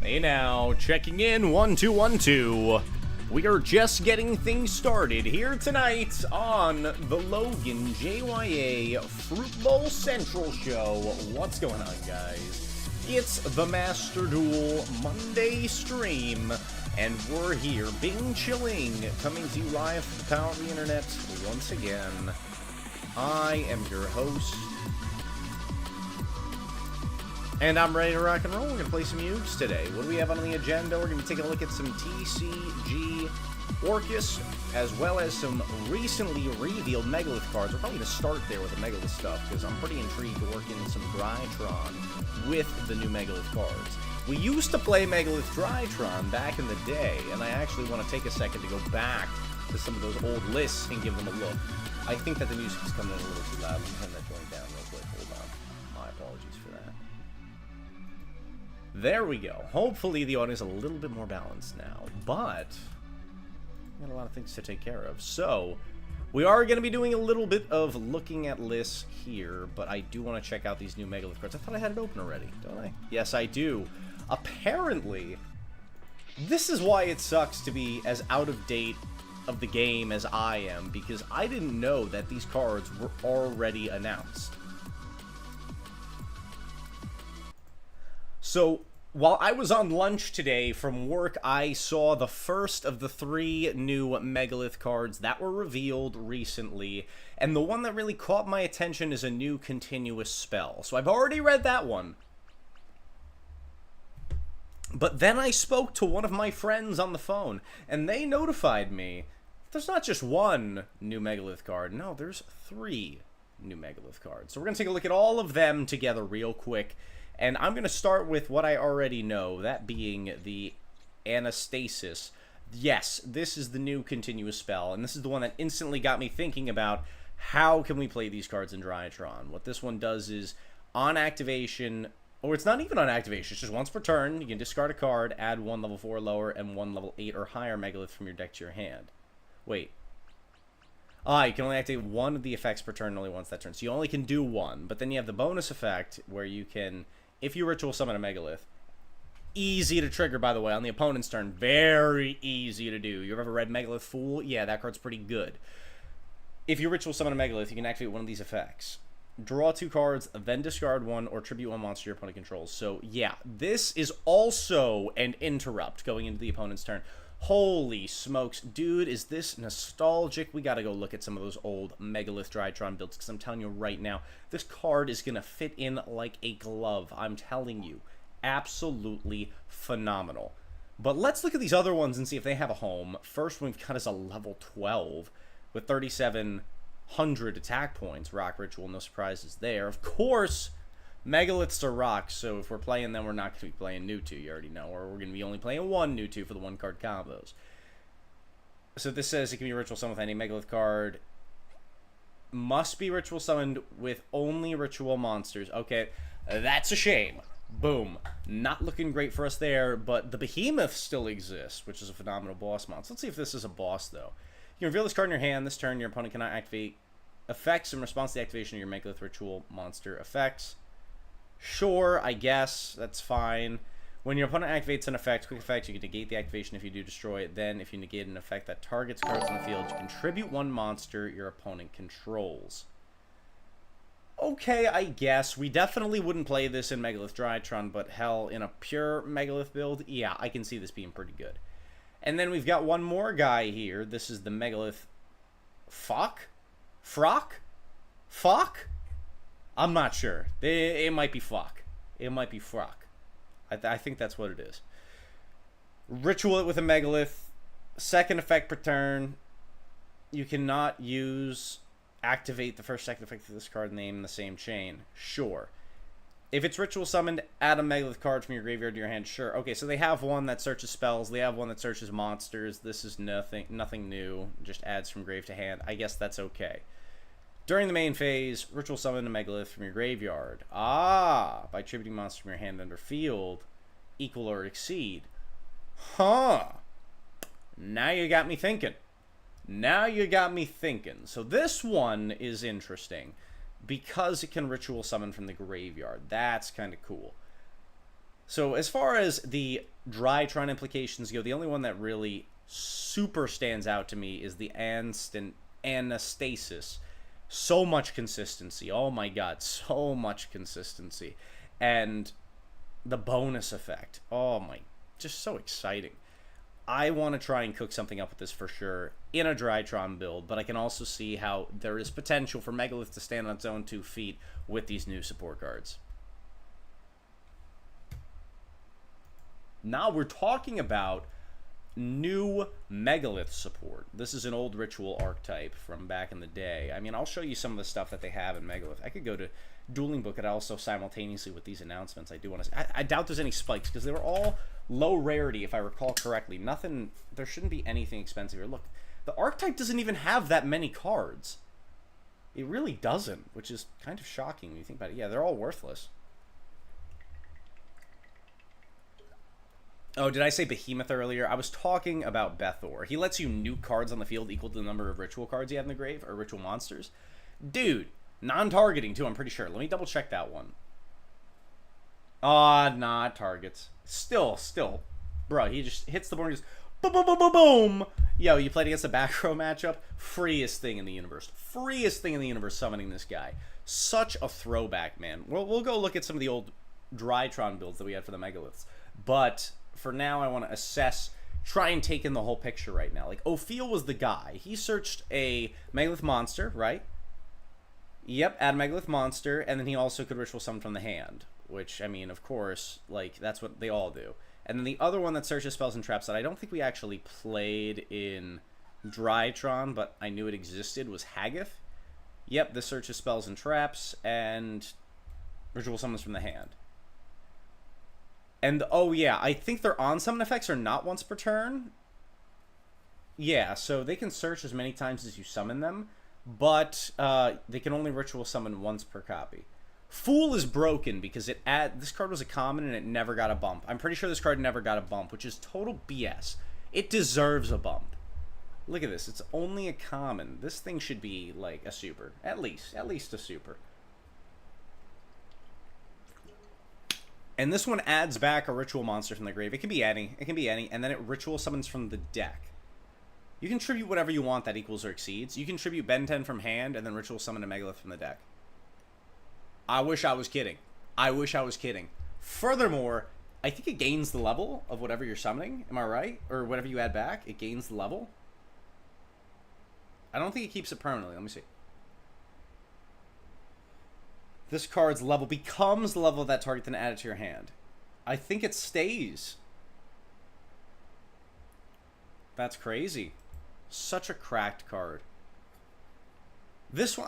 Hey now, checking in, 1212. We are just getting things started here tonight on the LoganJYA Fruit Bowl Central Show. What's going on, guys? It's the Master Duel Monday stream, and we're here, Bing chilling, coming to you live from the power of the internet once again. I am your host, and I'm ready to rock and roll. We're going to play some YuGiOh today. What do we have on the agenda? We're going to be taking a look at some TCG Orcust, as well as some recently revealed Megalith cards. We're probably going to start there with the Megalith stuff, because I'm pretty intrigued to work in some Drytron with the new Megalith cards. We used to play Megalith Drytron back in the day, and I actually want to take a second to go back to some of those old lists and give them a look. I think that the music is coming in a little too loud. Let me turn that joint down real quick. Hold on. My apologies for that. There we go. Hopefully the audio is a little bit more balanced now, but we got a lot of things to take care of. So we are going to be doing a little bit of looking at lists here, but I do want to check out these new Megalith cards. I thought I had it open already, don't I? Yes, I do. Apparently, this is why it sucks to be as out of date of the game as I am, because I didn't know that these cards were already announced. So, while I was on lunch today from work, I saw the first of the 3 new Megalith cards that were revealed recently, and the one that really caught my attention is a new continuous spell. So I've already read that one. But then I spoke to one of my friends on the phone, and they notified me there's not just one new Megalith card. No, there's 3 new Megalith cards. So we're going to take a look at all of them together real quick. And I'm going to start with what I already know, that being the Anastasis. Yes, this is the new continuous spell, and this is the one that instantly got me thinking about how can we play these cards in Drytron. What this one does is, on activation, or it's not even on activation, it's just once per turn, you can discard a card, add 1 level 4 or lower, and 1 level 8 or higher Megalith from your deck to your hand. Wait. You can only activate 1 of the effects per turn only once that turn. So you only can do 1, but then you have the bonus effect where you can, if you ritual summon a Megalith, easy to trigger, by the way, on the opponent's turn. Very easy to do. You've ever read Megalith Fool? Yeah, that card's pretty good. If you ritual summon a Megalith, you can activate 1 of these effects. Draw 2 cards, then discard 1, or tribute 1 monster your opponent controls. So, yeah, this is also an interrupt going into the opponent's turn. Holy smokes, dude, is this nostalgic? We gotta go look at some of those old Megalith Drytron builds, because I'm telling you right now, this card is gonna fit in like a glove. I'm telling you, absolutely phenomenal. But let's look at these other ones and see if they have a home. First one we've got is a level 12 with 3,700 attack points. Rock Ritual, no surprises there. Of course, Megaliths are rocks, so if we're playing them, we're not going to be playing new 2, you already know, or we're going to be only playing 1 new 2 for the 1-card combos. So this says it can be ritual summoned with any Megalith card. Must be ritual summoned with only ritual monsters. Okay, that's a shame. Boom. Not looking great for us there, but the Behemoth still exists, which is a phenomenal boss monster. Let's see if this is a boss, though. You can reveal this card in your hand. This turn, your opponent cannot activate effects in response to the activation of your Megalith ritual monster effects. Sure, I guess. That's fine. When your opponent activates an effect, quick effect, you can negate the activation if you do destroy it. Then, if you negate an effect that targets cards on the field, you contribute 1 monster your opponent controls. Okay, I guess. We definitely wouldn't play this in Megalith Drytron, but hell, in a pure Megalith build, yeah, I can see this being pretty good. And then we've got one more guy here. This is the Megalith Frock? I'm not sure. It might be Flock. It might be Frock. I think that's what it is. Ritual it with a Megalith. Second effect per turn. You cannot activate the first second effect of this card name in the same chain. Sure. If it's ritual summoned, add a Megalith card from your graveyard to your hand. Sure. Okay, so they have one that searches spells. They have one that searches monsters. This is nothing new. Just adds from grave to hand. I guess that's okay. During the main phase, ritual summon a Megalith from your graveyard. By tributing monster from your hand under field, equal or exceed. Huh. Now you got me thinking. So this one is interesting because it can ritual summon from the graveyard. That's kind of cool. So as far as the Drytron implications go, the only one that really super stands out to me is the Anastasis. So much consistency. Oh my god, so much consistency. And the bonus effect. Oh my, just so exciting. I want to try and cook something up with this for sure in a Drytron build, but I can also see how there is potential for Megalith to stand on its own 2 feet with these new support cards. Now we're talking about new Megalith support. This is an old ritual archetype from back in the day. I mean, I'll show you some of the stuff that they have in Megalith. I could go to Dueling Book and also simultaneously with these announcements. I do want to... I doubt there's any spikes because they were all low rarity, if I recall correctly. Nothing... There shouldn't be anything expensive here. Look, the archetype doesn't even have that many cards. It really doesn't, which is kind of shocking when you think about it. Yeah, they're all worthless. Oh, did I say Behemoth earlier? I was talking about Bethor. He lets you nuke cards on the field equal to the number of ritual cards you have in the grave, or ritual monsters. Dude, non-targeting too, I'm pretty sure. Let me double check that one. Nah, targets. Still. Bro, he just hits the board and goes, boom, boom, boom, boom, boom. Yo, you played against a back row matchup? Freest thing in the universe. Freest thing in the universe summoning this guy. Such a throwback, man. We'll go look at some of the old Drytron builds that we had for the Megaliths. But... for now, I want to try and take in the whole picture right now. Like, Ophiel was the guy. He searched a Megalith monster, right? Yep, add Megalith monster, and then he also could ritual summon from the hand. Which, I mean, of course, like, that's what they all do. And then the other one that searches spells and traps that I don't think we actually played in Drytron, but I knew it existed, was Haggith. Yep, this searches spells and traps, and ritual summons from the hand. And, oh yeah, I think their on-summon effects are not once per turn. Yeah, so they can search as many times as you summon them, but they can only ritual summon once per copy. Fool is broken because this card was a common and it never got a bump. I'm pretty sure this card never got a bump, which is total BS. It deserves a bump. Look at this. It's only a common. This thing should be, like, a super. At least a super. And this one adds back a ritual monster from the grave. It can be any. And then it ritual summons from the deck. You can tribute whatever you want that equals or exceeds. You can tribute Ben 10 from hand and then ritual summon a Megalith from the deck. I wish I was kidding. Furthermore, I think it gains the level of whatever you're summoning. Am I right? Or whatever you add back, it gains the level. I don't think it keeps it permanently. Let me see. This card's level becomes the level of that target, then add it to your hand. I think it stays. That's crazy. Such a cracked card. This one,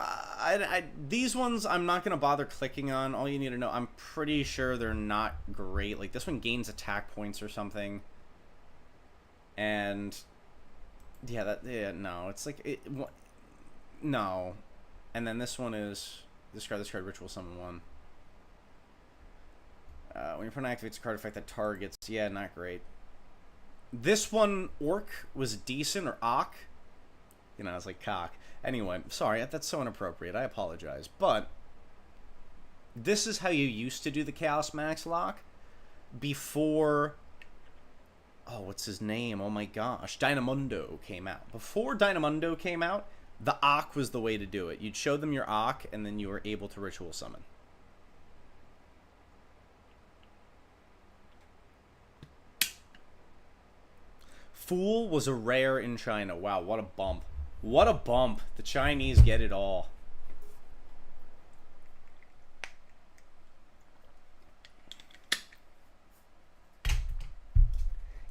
these ones, I'm not going to bother clicking on. All you need to know, I'm pretty sure they're not great. Like, this one gains attack points or something. And, yeah, no. It's like, no. And then this one is, this card, ritual summon 1. When your opponent activates a card effect that targets, yeah, not great. This one, Orc, was decent, or Ock. You know, it's like cock. Anyway, sorry, that's so inappropriate. I apologize. But this is how you used to do the Chaos Max lock before... Oh, what's his name? Oh my gosh. Dynamundo came out. Before Dynamundo came out, the Ock was the way to do it. You'd show them your Ock, and then you were able to ritual summon. Fool was a rare in China. Wow, what a bump. What a bump. The Chinese get it all.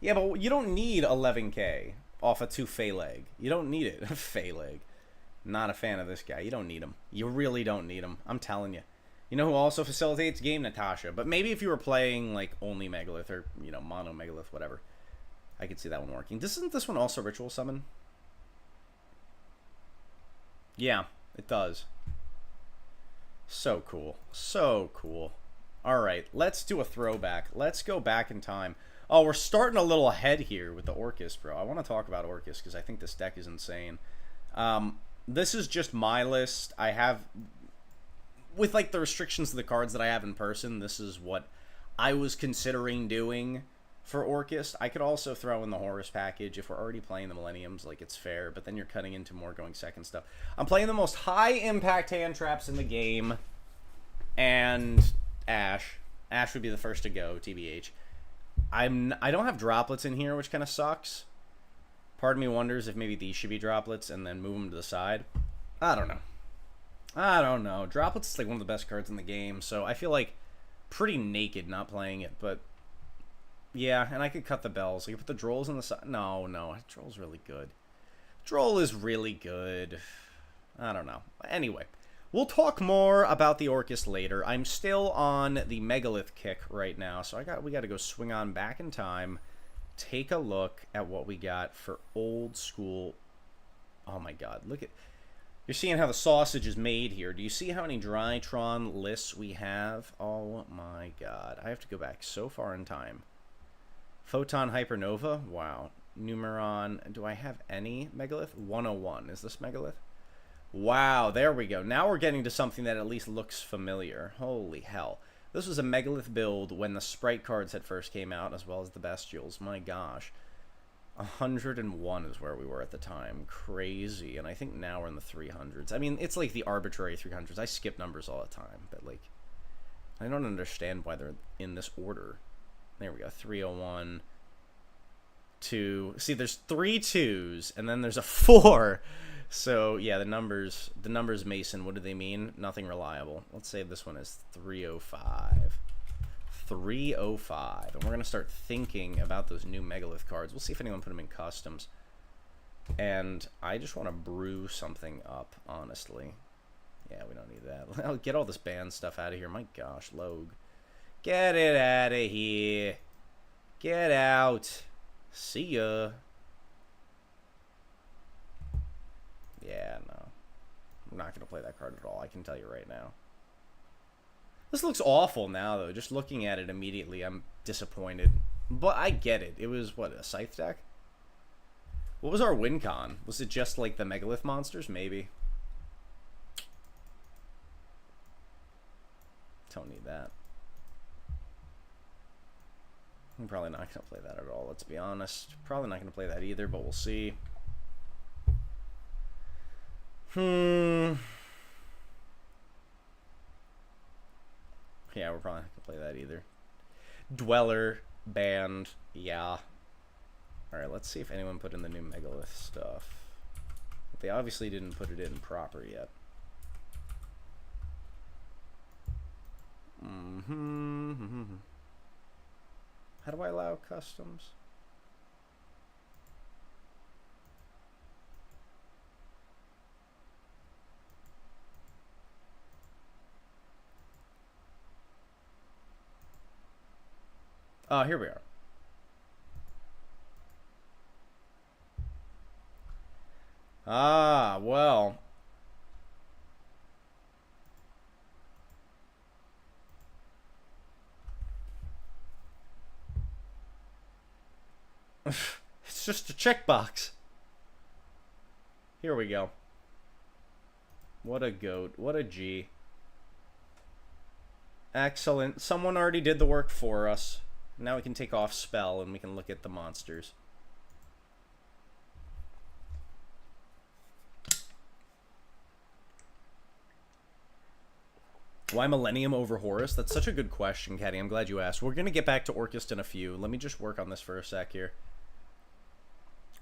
Yeah, but you don't need 11k off a 2 Phaleg. You don't need it. Phaleg. Not a fan of this guy. You don't need him. You really don't need him. I'm telling you. You know who also facilitates game? Natasha. But maybe if you were playing, like, only Megalith or, you know, mono Megalith, whatever. I could see that one working. Isn't this one also ritual summon? Yeah, it does. So cool. So cool. Alright, let's do a throwback. Let's go back in time. Oh, we're starting a little ahead here with the Orcust, bro. I want to talk about Orcust because I think this deck is insane. This is just my list. I have... With, like, the restrictions to the cards that I have in person, this is what I was considering doing for Orcust. I could also throw in the Horus package if we're already playing the Millenniums, like it's fair, but then you're cutting into more going second stuff. I'm playing the most high impact hand traps in the game, and Ash. Ash would be the first to go, TBH. I don't have droplets in here, which kind of sucks. Part of me wonders if maybe these should be droplets and then move them to the side. I don't know. I don't know. Droplets is like one of the best cards in the game, so I feel like pretty naked not playing it, but yeah, and I could cut the bells. I could put the Drolls on the side. No, Droll's really good. Droll is really good. I don't know. Anyway, we'll talk more about the Orcust later. I'm still on the Megalith kick right now, so we got to go swing on back in time. Take a look at what we got for old school. Oh my god, look at... You're seeing how the sausage is made here. Do you see how many Drytron lists we have? Oh my god. I have to go back so far in time. Photon Hypernova? Wow. Numeron. Do I have any Megalith? 101. Is this Megalith? Wow, there we go. Now we're getting to something that at least looks familiar. Holy hell. This was a Megalith build when the Sprite cards had first came out, as well as the Bestials. My gosh. 101 is where we were at the time. Crazy. And I think now we're in the 300s. I mean, it's like the arbitrary 300s. I skip numbers all the time, but like, I don't understand why they're in this order. There we go. 301. 2. See, there's 3 2s, and then there's a 4. So, yeah, the numbers Mason, what do they mean? Nothing reliable. Let's say this one is 305. 305. And we're going to start thinking about those new Megalith cards. We'll see if anyone put them in customs. And I just want to brew something up, honestly. Yeah, we don't need that. I'll get all this band stuff out of here. My gosh, Log. Get it out of here. Get out. See ya. Yeah, no. I'm not going to play that card at all. I can tell you right now. This looks awful now, though. Just looking at it immediately, I'm disappointed. But I get it. It was, what, a Scythe deck? What was our win con? Was it just, like, the Megalith monsters? Maybe. Don't need that. I'm probably not going to play that at all, let's be honest. Probably not going to play that either, but we'll see. Yeah, we're probably not going to play that either. Dweller, band, yeah. Alright, let's see if anyone put in the new Megalith stuff. They obviously didn't put it in proper yet. How do I allow customs? Oh, here we are. Ah, well. It's just a checkbox. Here we go. What a goat. What a G. Excellent. Someone already did the work for us. Now we can take off spell and we can look at the monsters. Why Millennium over Horus? That's such a good question, Caddy. I'm glad you asked. We're going to get back to Orcust in a few. Let me just work on this for a sec here.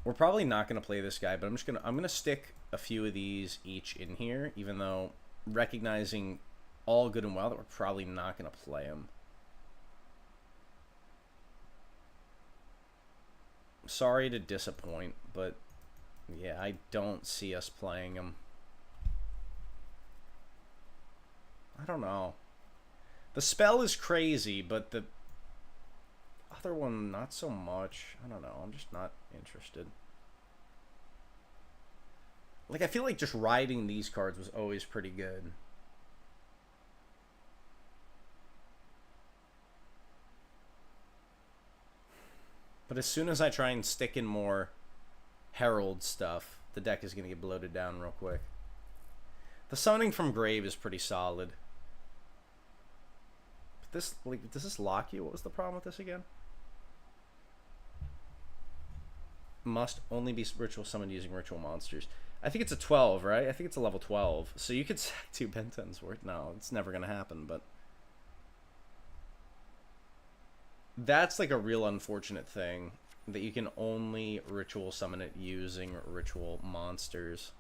We're probably not going to play this guy, but I'm going to stick a few of these each in here, even though recognizing all good and well that we're probably not going to play him. Sorry to disappoint, but yeah, I don't see us playing him. I don't know. The spell is crazy, but the other one, not so much. I don't know. I'm just not interested. Like, I feel like just riding these cards was always pretty good. But as soon as I try and stick in more Herald stuff, the deck is going to get bloated down real quick. The Summoning from Grave is pretty solid. this, like, does this lock you? What was the problem with this again? Must only be ritual summoned using ritual monsters. I think it's a 12, right? I think it's a level 12. So you could sack 2 Ben 10s worth. No, it's never going to happen, but... That's like a real unfortunate thing. That you can only ritual summon it using ritual monsters.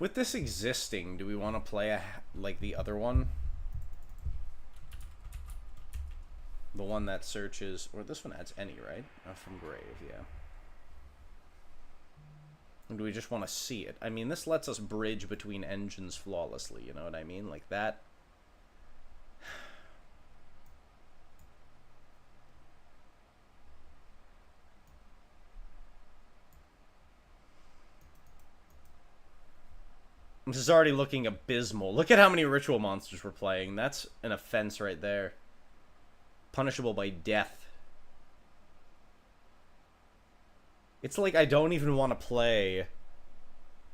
With this existing, do we want to play like the other one? The one that searches, or this one adds any, right? From grave, yeah. Or do we just want to see it? I mean, this lets us bridge between engines flawlessly, you know what I mean? Like that. This is already looking abysmal. Look at how many ritual monsters we're playing. That's an offense right there. Punishable by death. It's like I don't even want to play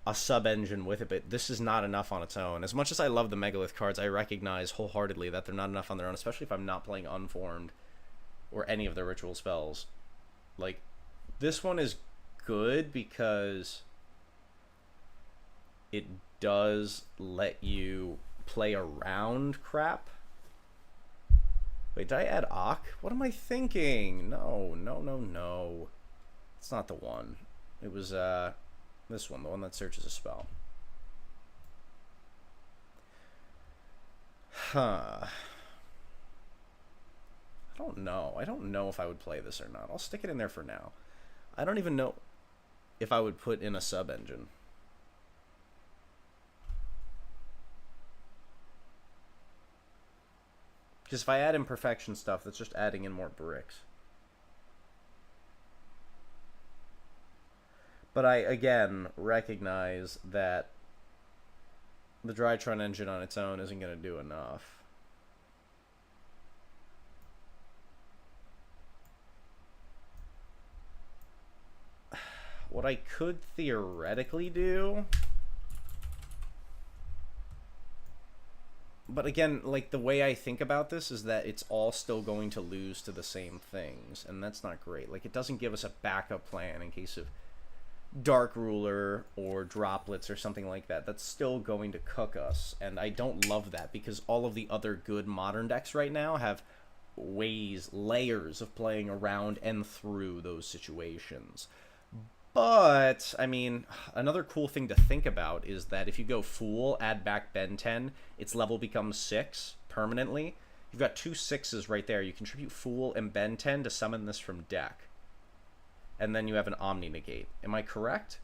a sub-engine with it, but this is not enough on its own. As much as I love the Megalith cards, I recognize wholeheartedly that they're not enough on their own, especially if I'm not playing Unformed or any of the ritual spells. Like, this one is good because it does let you play around crap. Wait, did I add Ak? What am I thinking? No, no, no, no. It's not the one. It was, this one, the one that searches a spell. Huh. I don't know. I don't know if I would play this or not. I'll stick it in there for now. I don't even know if I would put in a sub-engine. Because if I add imperfection stuff, that's just adding in more bricks. But I, again, recognize that the Drytron engine on its own isn't going to do enough. What I could theoretically do... But again, like, the way I think about this is that it's all still going to lose to the same things, and that's not great. Like, it doesn't give us a backup plan in case of Dark Ruler or Droplets or something like that. That's still going to cook us, and I don't love that because all of the other good modern decks right now have ways, layers of playing around and through those situations. But, I mean, another cool thing to think about is that if you go Fool, add back Ben 10, its level becomes 6 permanently. You've got 2 6s right there. You contribute Fool and Ben 10 to summon this from deck. And then you have an Omni Negate. Am I correct?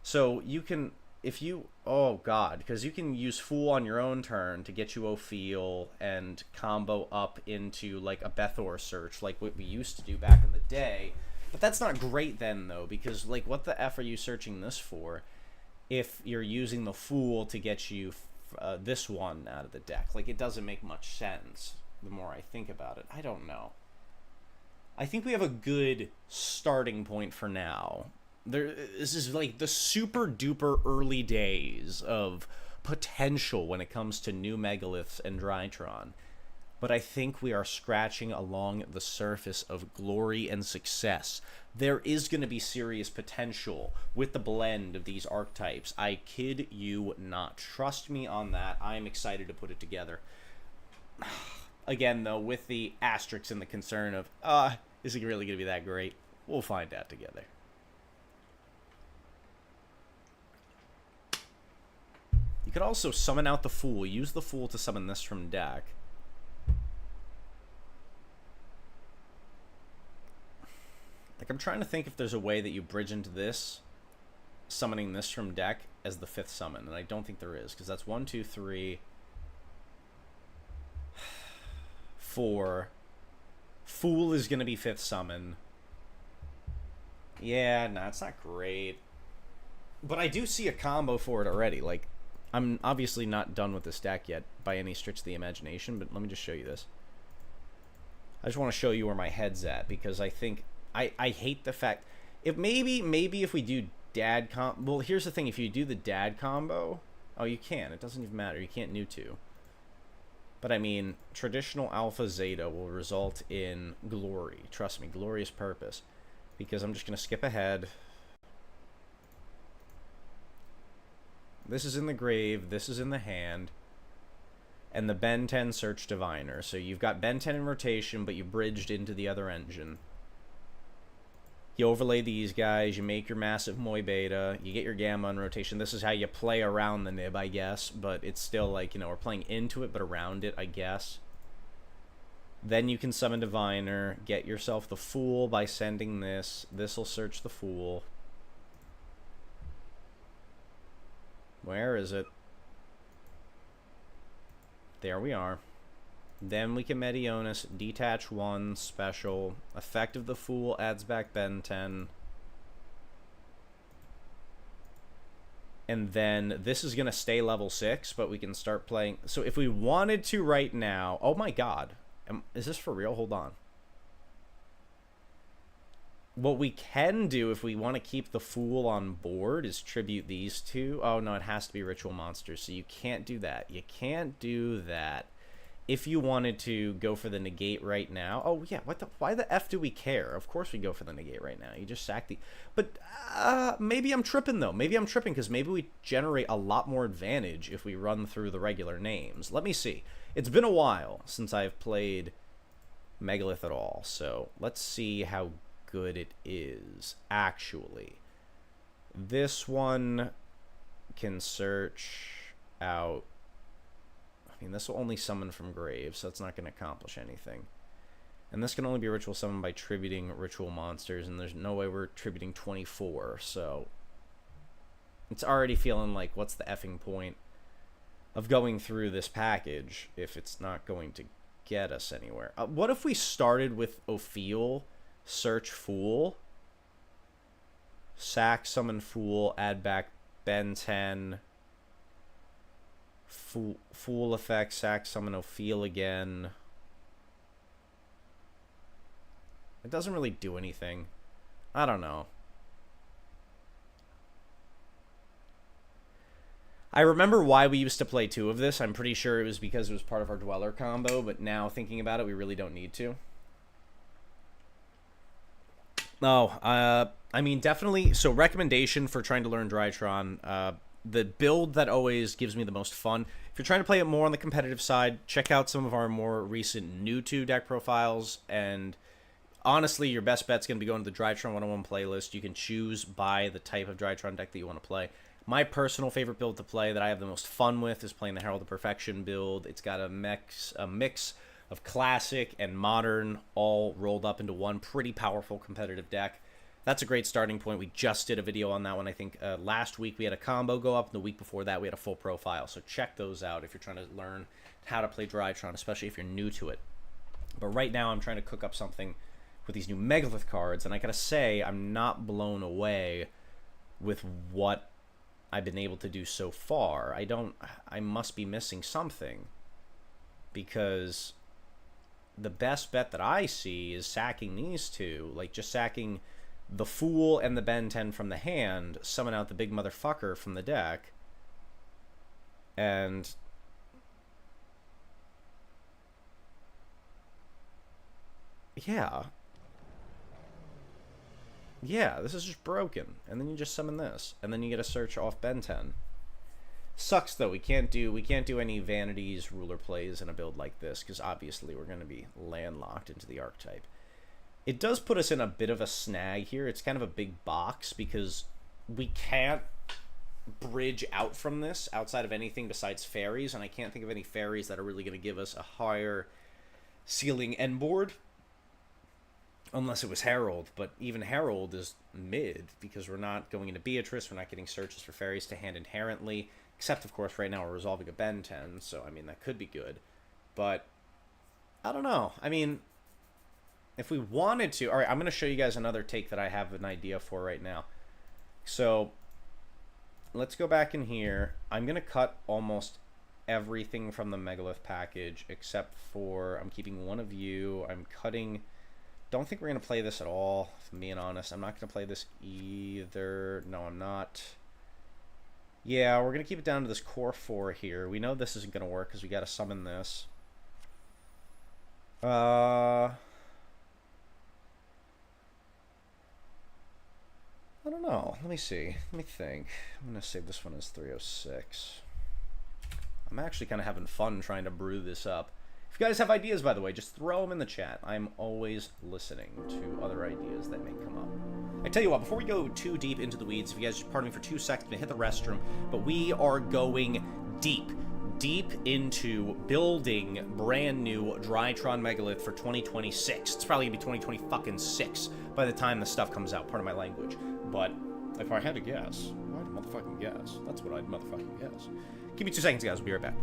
So you can, if you, oh god, because you can use Fool on your own turn to get you Ophiel and combo up into like a Bethor search like what we used to do back in the day. But that's not great then though, because like what the F are you searching this for if you're using the Fool to get you this one out of the deck? Like it doesn't make much sense the more I think about it. I don't know. I think we have a good starting point for now. This is like the super duper early days of potential when it comes to new Megaliths and Drytron. But I think we are scratching along the surface of glory and success. There is going to be serious potential with the blend of these archetypes. I kid you not. Trust me on that. I'm excited to put it together. Again, though, with the asterisks and the concern of, is it really going to be that great? We'll find out together. You could also summon out the Fool. Use the Fool to summon this from deck. Like, I'm trying to think if there's a way that you bridge into this, summoning this from deck as the 5th summon, and I don't think there is, because that's 1, 2, 3, 4. Fool is going to be 5th summon. Yeah, nah, it's not great. But I do see a combo for it already. Like, I'm obviously not done with this deck yet by any stretch of the imagination, but let me just show you this. I just want to show you where my head's at, because I think I hate the fact if maybe if we do dad well, here's the thing, if you do the dad combo, oh, you can, it doesn't even matter, you can't new to. But I mean, traditional alpha zeta will result in glory. Trust me, glorious purpose. Because I'm just going to skip ahead. This is in the grave, this is in the hand. And the Ben 10 Search Diviner. So you've got Ben 10 in rotation, but you bridged into the other engine. You overlay these guys, you make your massive Moy Beta, you get your Gamma in rotation. This is how you play around the nib, I guess. But it's still like, you know, we're playing into it, but around it, I guess. Then you can summon Diviner, get yourself the Fool by sending this. This will search the Fool. Where is it? There we are. Then we can Medionis, detach 1, special. Effect of the Fool adds back Ben 10. And then this is going to stay level 6, but we can start playing. So if we wanted to right now... Oh my god. Is this for real? Hold on. What we can do if we want to keep the Fool on board is tribute these two. Oh, no, it has to be Ritual Monsters, so you can't do that. You can't do that. If you wanted to go for the negate right now... Oh, yeah, why the F do we care? Of course we go for the negate right now. You just sack the... But maybe I'm tripping, though. Maybe I'm tripping, because maybe we generate a lot more advantage if we run through the regular names. Let me see. It's been a while since I've played Megalith at all, so let's see how good it is, actually. This one can search out... I mean, this will only summon from graves, so it's not going to accomplish anything. And this can only be ritual summoned by tributing ritual monsters, and there's no way we're tributing 24, so... It's already feeling like, what's the effing point of going through this package if it's not going to get us anywhere? What if we started with Ophiel, search Fool, sack summon Fool, add back Ben 10, Fool effect, sack summon Ophiel again. It doesn't really do anything. I don't know. I remember why we used to play 2 of this. I'm pretty sure it was because it was part of our Dweller combo, but now thinking about it, we really don't need to. Oh, I mean, definitely. So, recommendation for trying to learn Drytron. The build that always gives me the most fun. If you're trying to play it more on the competitive side, check out some of our more recent new to deck profiles. And honestly, your best bet's going to be going to the Drytron 101 playlist. You can choose by the type of Drytron deck that you want to play. My personal favorite build to play that I have the most fun with is playing the Herald of Perfection build. It's got a mix of classic and modern all rolled up into one pretty powerful competitive deck. That's a great starting point. We just did a video on that one. I think last week we had a combo go up, and the week before that we had a full profile. So check those out if you're trying to learn how to play Drytron, especially if you're new to it. But right now I'm trying to cook up something with these new Megalith cards, and I gotta say I'm not blown away with what I've been able to do so far. I must be missing something, because the best bet that I see is sacking these two, like just sacking the Fool and the Ben 10 from the hand, summon out the big motherfucker from the deck, and yeah, this is just broken. And then you just summon this, and then you get a search off Ben 10. Sucks though, we can't do any vanities, ruler plays in a build like this, because obviously we're going to be landlocked into the archetype. It does put us in a bit of a snag here. It's kind of a big box, because we can't bridge out from this outside of anything besides fairies, and I can't think of any fairies that are really going to give us a higher ceiling end board, unless it was Herald. But even Herald is mid, because we're not going into Beatrice, we're not getting searches for fairies to hand inherently, except of course right now we're resolving a Ben 10, so I mean that could be good. But I don't know. I mean, if we wanted to... Alright, I'm going to show you guys another take that I have an idea for right now. So, let's go back in here. I'm going to cut almost everything from the Megalith package except for I'm keeping one of you. I'm cutting... Don't think we're going to play this at all, if I'm being honest. I'm not going to play this either. No, I'm not. Yeah, we're going to keep it down to this core 4 here. We know this isn't going to work because we got to summon this. I don't know. Let me see. Let me think. I'm going to save this one as 306. I'm actually kind of having fun trying to brew this up. If you guys have ideas, by the way, just throw them in the chat. I'm always listening to other ideas that may come up. I tell you what, before we go too deep into the weeds, if you guys just pardon me for 2 seconds, I'm going to hit the restroom, but we are going deep into building brand new Drytron Megalith for 2026. It's probably going to be 2026 by the time the stuff comes out, pardon my language. But if I had to guess, I'd motherfucking guess. That's what I'd motherfucking guess. Give me 2 seconds, guys. We'll be right back.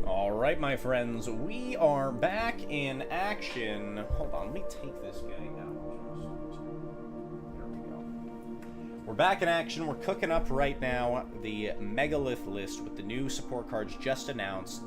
Alright, my friends, we are back in action. Hold on, let me take this guy out. There we go. We're back in action. We're cooking up right now the Megalith list with the new support cards just announced.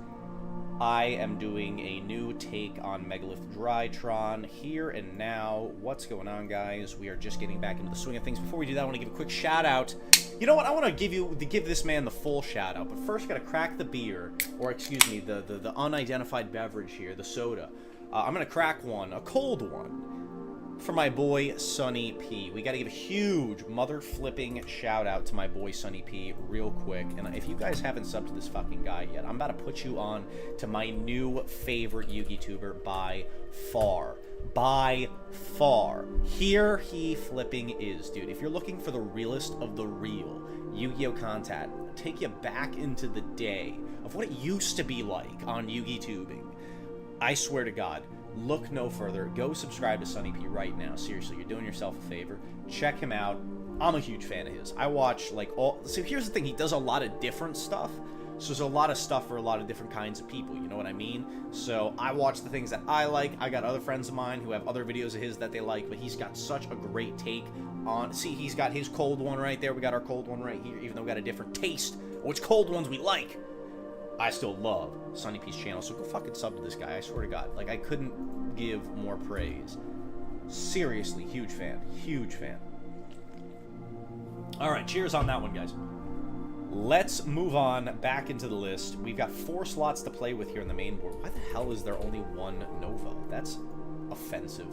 I am doing a new take on Megalith Drytron here and now. What's going on, guys? We are just getting back into the swing of things. Before we do that, I want to give a quick shout out. You know what? I want to give this man the full shout out, but first, gotta crack the beer, or excuse me, the unidentified beverage here, the soda. I'm gonna crack one, a cold one, for my boy Sonny P. We gotta give a huge mother-flipping shout out to my boy Sonny P real quick. And if you guys haven't subbed to this fucking guy yet, I'm about to put you on to my new favorite YuGiTuber by far. By far. Here he flipping is, dude. If you're looking for the realest of the real YuGiOh content, take you back into the day of what it used to be like on YuGiTubing, I swear to God, look no further. Go subscribe to Sonny P right now. Seriously, you're doing yourself a favor. Check him out. I'm a huge fan of his. I watch like all... So here's the thing. He does a lot of different stuff. So there's a lot of stuff for a lot of different kinds of people, you know what I mean? So I watch the things that I like. I got other friends of mine who have other videos of his that they like, but he's got such a great take on... See, he's got his cold one right there. We got our cold one right here, even though we got a different taste, which cold ones we like. I still love Sonny P's channel, so go fucking sub to this guy, I swear to God. Like, I couldn't give more praise. Seriously, huge fan. Huge fan. Alright, cheers on that one, guys. Let's move on back into the list. We've got 4 slots to play with here on the main board. Why the hell is there only one Nova? That's offensive.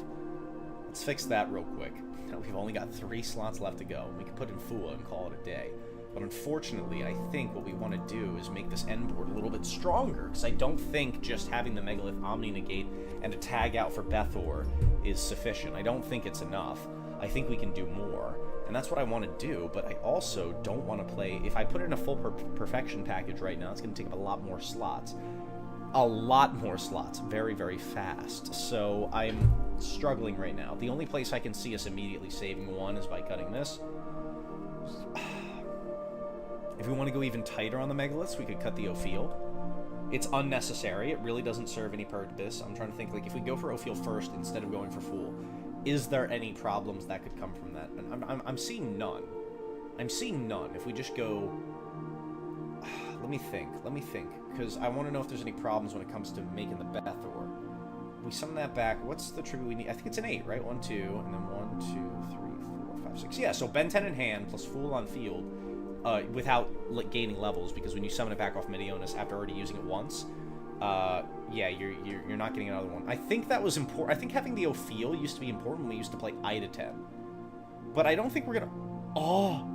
Let's fix that real quick. Now we've only got 3 slots left to go. We can put in Fua and call it a day. But unfortunately, I think what we want to do is make this end board a little bit stronger, because I don't think just having the Megalith Omni Negate and a tag out for Bethor is sufficient. I don't think it's enough. I think we can do more, and that's what I want to do, but I also don't want to play... If I put in a full perfection package right now, it's going to take up a lot more slots. A lot more slots, very, very fast. So I'm struggling right now. The only place I can see us immediately saving one is by cutting this. If we want to go even tighter on the Megaliths, we could cut the Ophiel. It's unnecessary. It really doesn't serve any purpose. I'm trying to think, like, if we go for Ophiel first instead of going for Fool, is there any problems that could come from that? And I'm seeing none. I'm seeing none. If we just go... Let me think, because I want to know if there's any problems when it comes to making the Bethor. We summon that back. What's the trigger we need? I think it's an 8, right? 1, 2, and then 1, 2, 3, 4, 5, 6. Yeah, so Ben 10 in hand plus Fool on field without gaining levels, because when you summon it back off Medionis after already using it once, yeah, you're not getting another one. I think that was important. I think having the Ophiel used to be important when we used to play Ida 10. But I don't think we're gonna... Oh!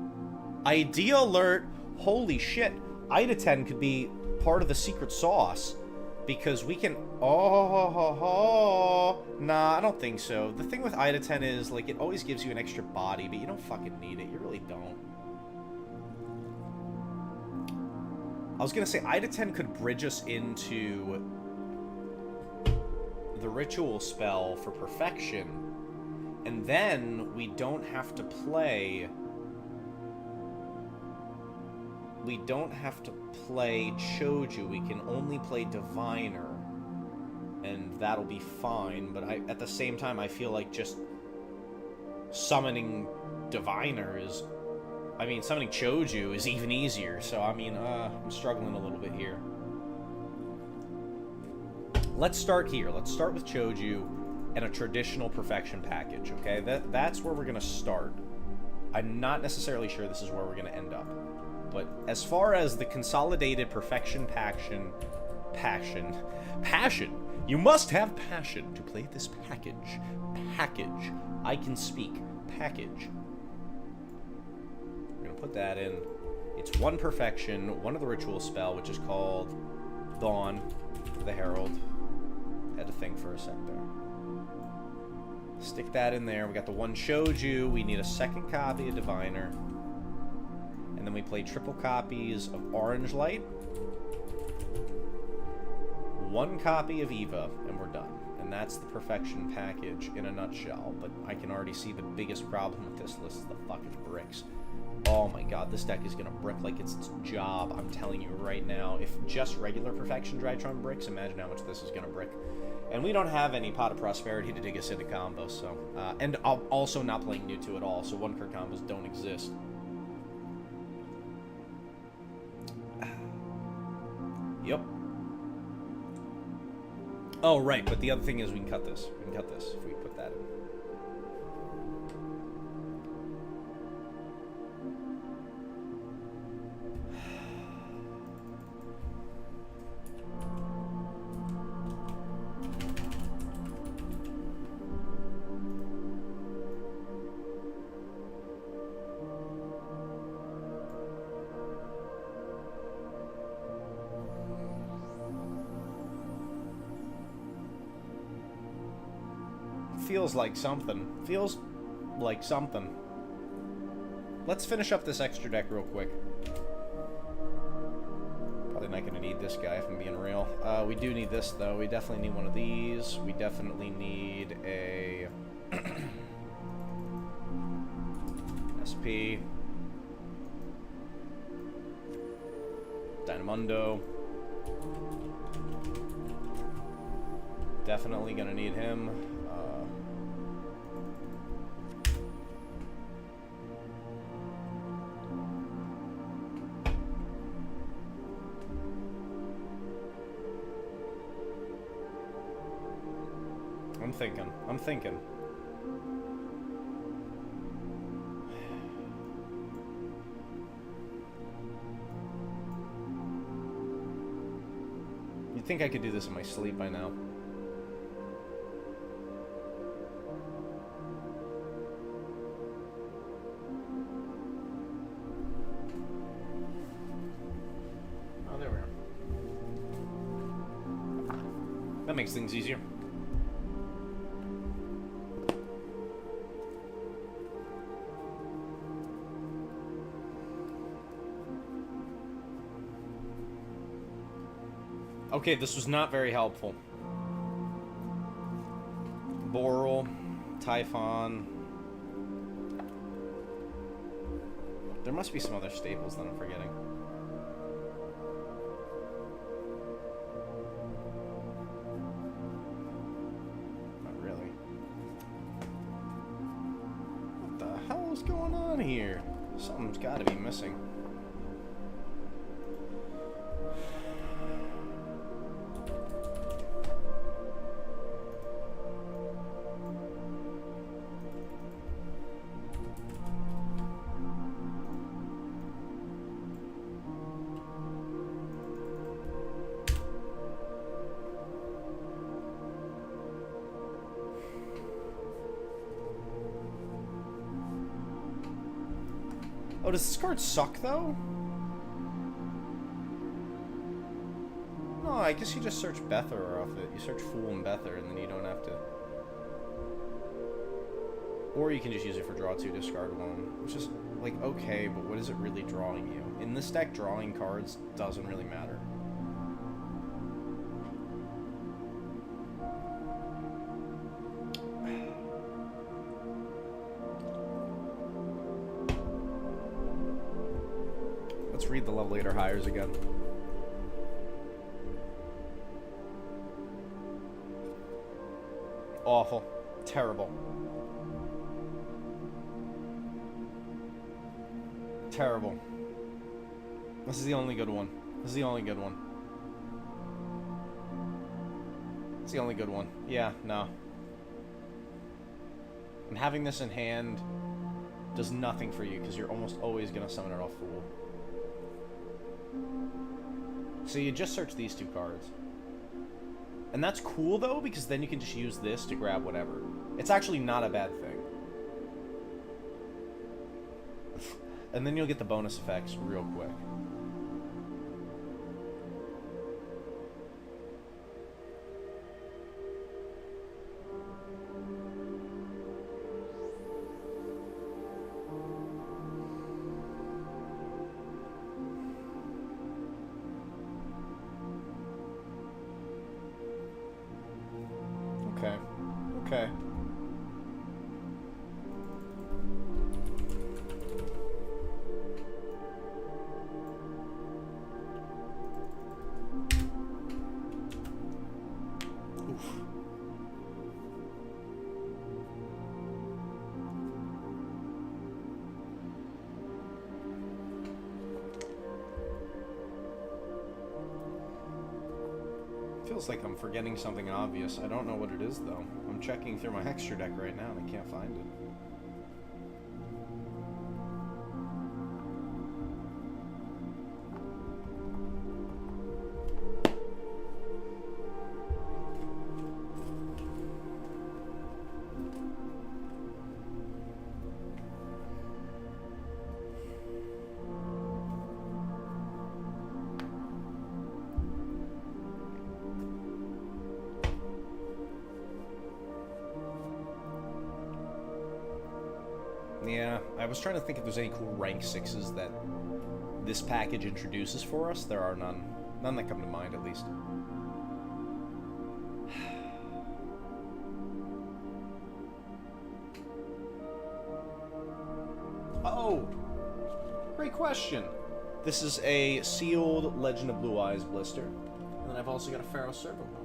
Idea alert! Holy shit! Ida 10 could be part of the secret sauce, because we can... Oh, nah, I don't think so. The thing with Ida 10 is, like, it always gives you an extra body, but you don't fucking need it. You really don't. I was gonna say, Ida 10 could bridge us into the ritual spell for perfection, and then we don't have to play... We don't have to play Choju, we can only play Diviner, and that'll be fine, but at the same time, I feel like just summoning Diviner is... I mean, summoning Choju is even easier, so, I mean, I'm struggling a little bit here. Let's start here. Let's start with Choju and a traditional perfection package, okay? That's where we're going to start. I'm not necessarily sure this is where we're going to end up. But as far as the consolidated perfection passion, you must have passion to play this package. I can speak. Package. We're going to put that in. It's 1 perfection, 1 of the ritual spell, which is called Dawn, the Herald. Had to think for a sec there. Stick that in there. We got the 1 Choju. We need a 2nd copy of Diviner. And then we play triple copies of Orange Light, 1 copy of Eva, and we're done. And that's the perfection package in a nutshell. But I can already see the biggest problem with this list is the fucking bricks. Oh my god, this deck is going to brick like it's its job. I'm telling you right now. If just regular perfection Drytron bricks, imagine how much this is going to brick. And we don't have any Pot of Prosperity to dig us into combos, so... and I'm also not playing Mewtwo at all, so 1-card combos don't exist. Yep. Oh, right, but the other thing is we can cut this. We can cut this if we put that in. Feels like something. Feels like something. Let's finish up this extra deck real quick. Probably not going to need this guy if I'm being real. We do need this, though. We definitely need one of these. We definitely need a... SP. Dynamundo. Definitely going to need him. I'm thinking. You'd think I could do this in my sleep by now. makes things easier. Okay, this was not very helpful. Boral, Typhon. There must be some other staples that I'm forgetting. Not really. What the hell is going on here? Something's got to be missing. Oh, does this card suck, though? No, I guess you just search Bether off it. You search Fool and Bether, and then you don't have to... Or you can just use it for draw 2, discard 1. Which is, like, okay, but what is it really drawing you? In this deck, drawing cards doesn't really matter. Read the Love Later Hires again. Awful. Terrible. Terrible. This is the only good one. This is the only good one. It's the only good one. Yeah, no. And having this in hand does nothing for you because you're almost always going to summon it off Fool. So you just search these 2 cards. And that's cool, though, because then you can just use this to grab whatever. It's actually not a bad thing. And then you'll get the bonus effects real quick. Okay. Okay. Oof. Feels like I'm forgetting something obvious. I don't know what it is, though. I'm checking through my extra deck right now, and I can't find it. Yeah, I was trying to think if there's any cool rank 6s that this package introduces for us. There are none. None that come to mind, at least. Oh! Great question! This is a sealed Legend of Blue Eyes blister. And then I've also got a Pharaoh Servant one.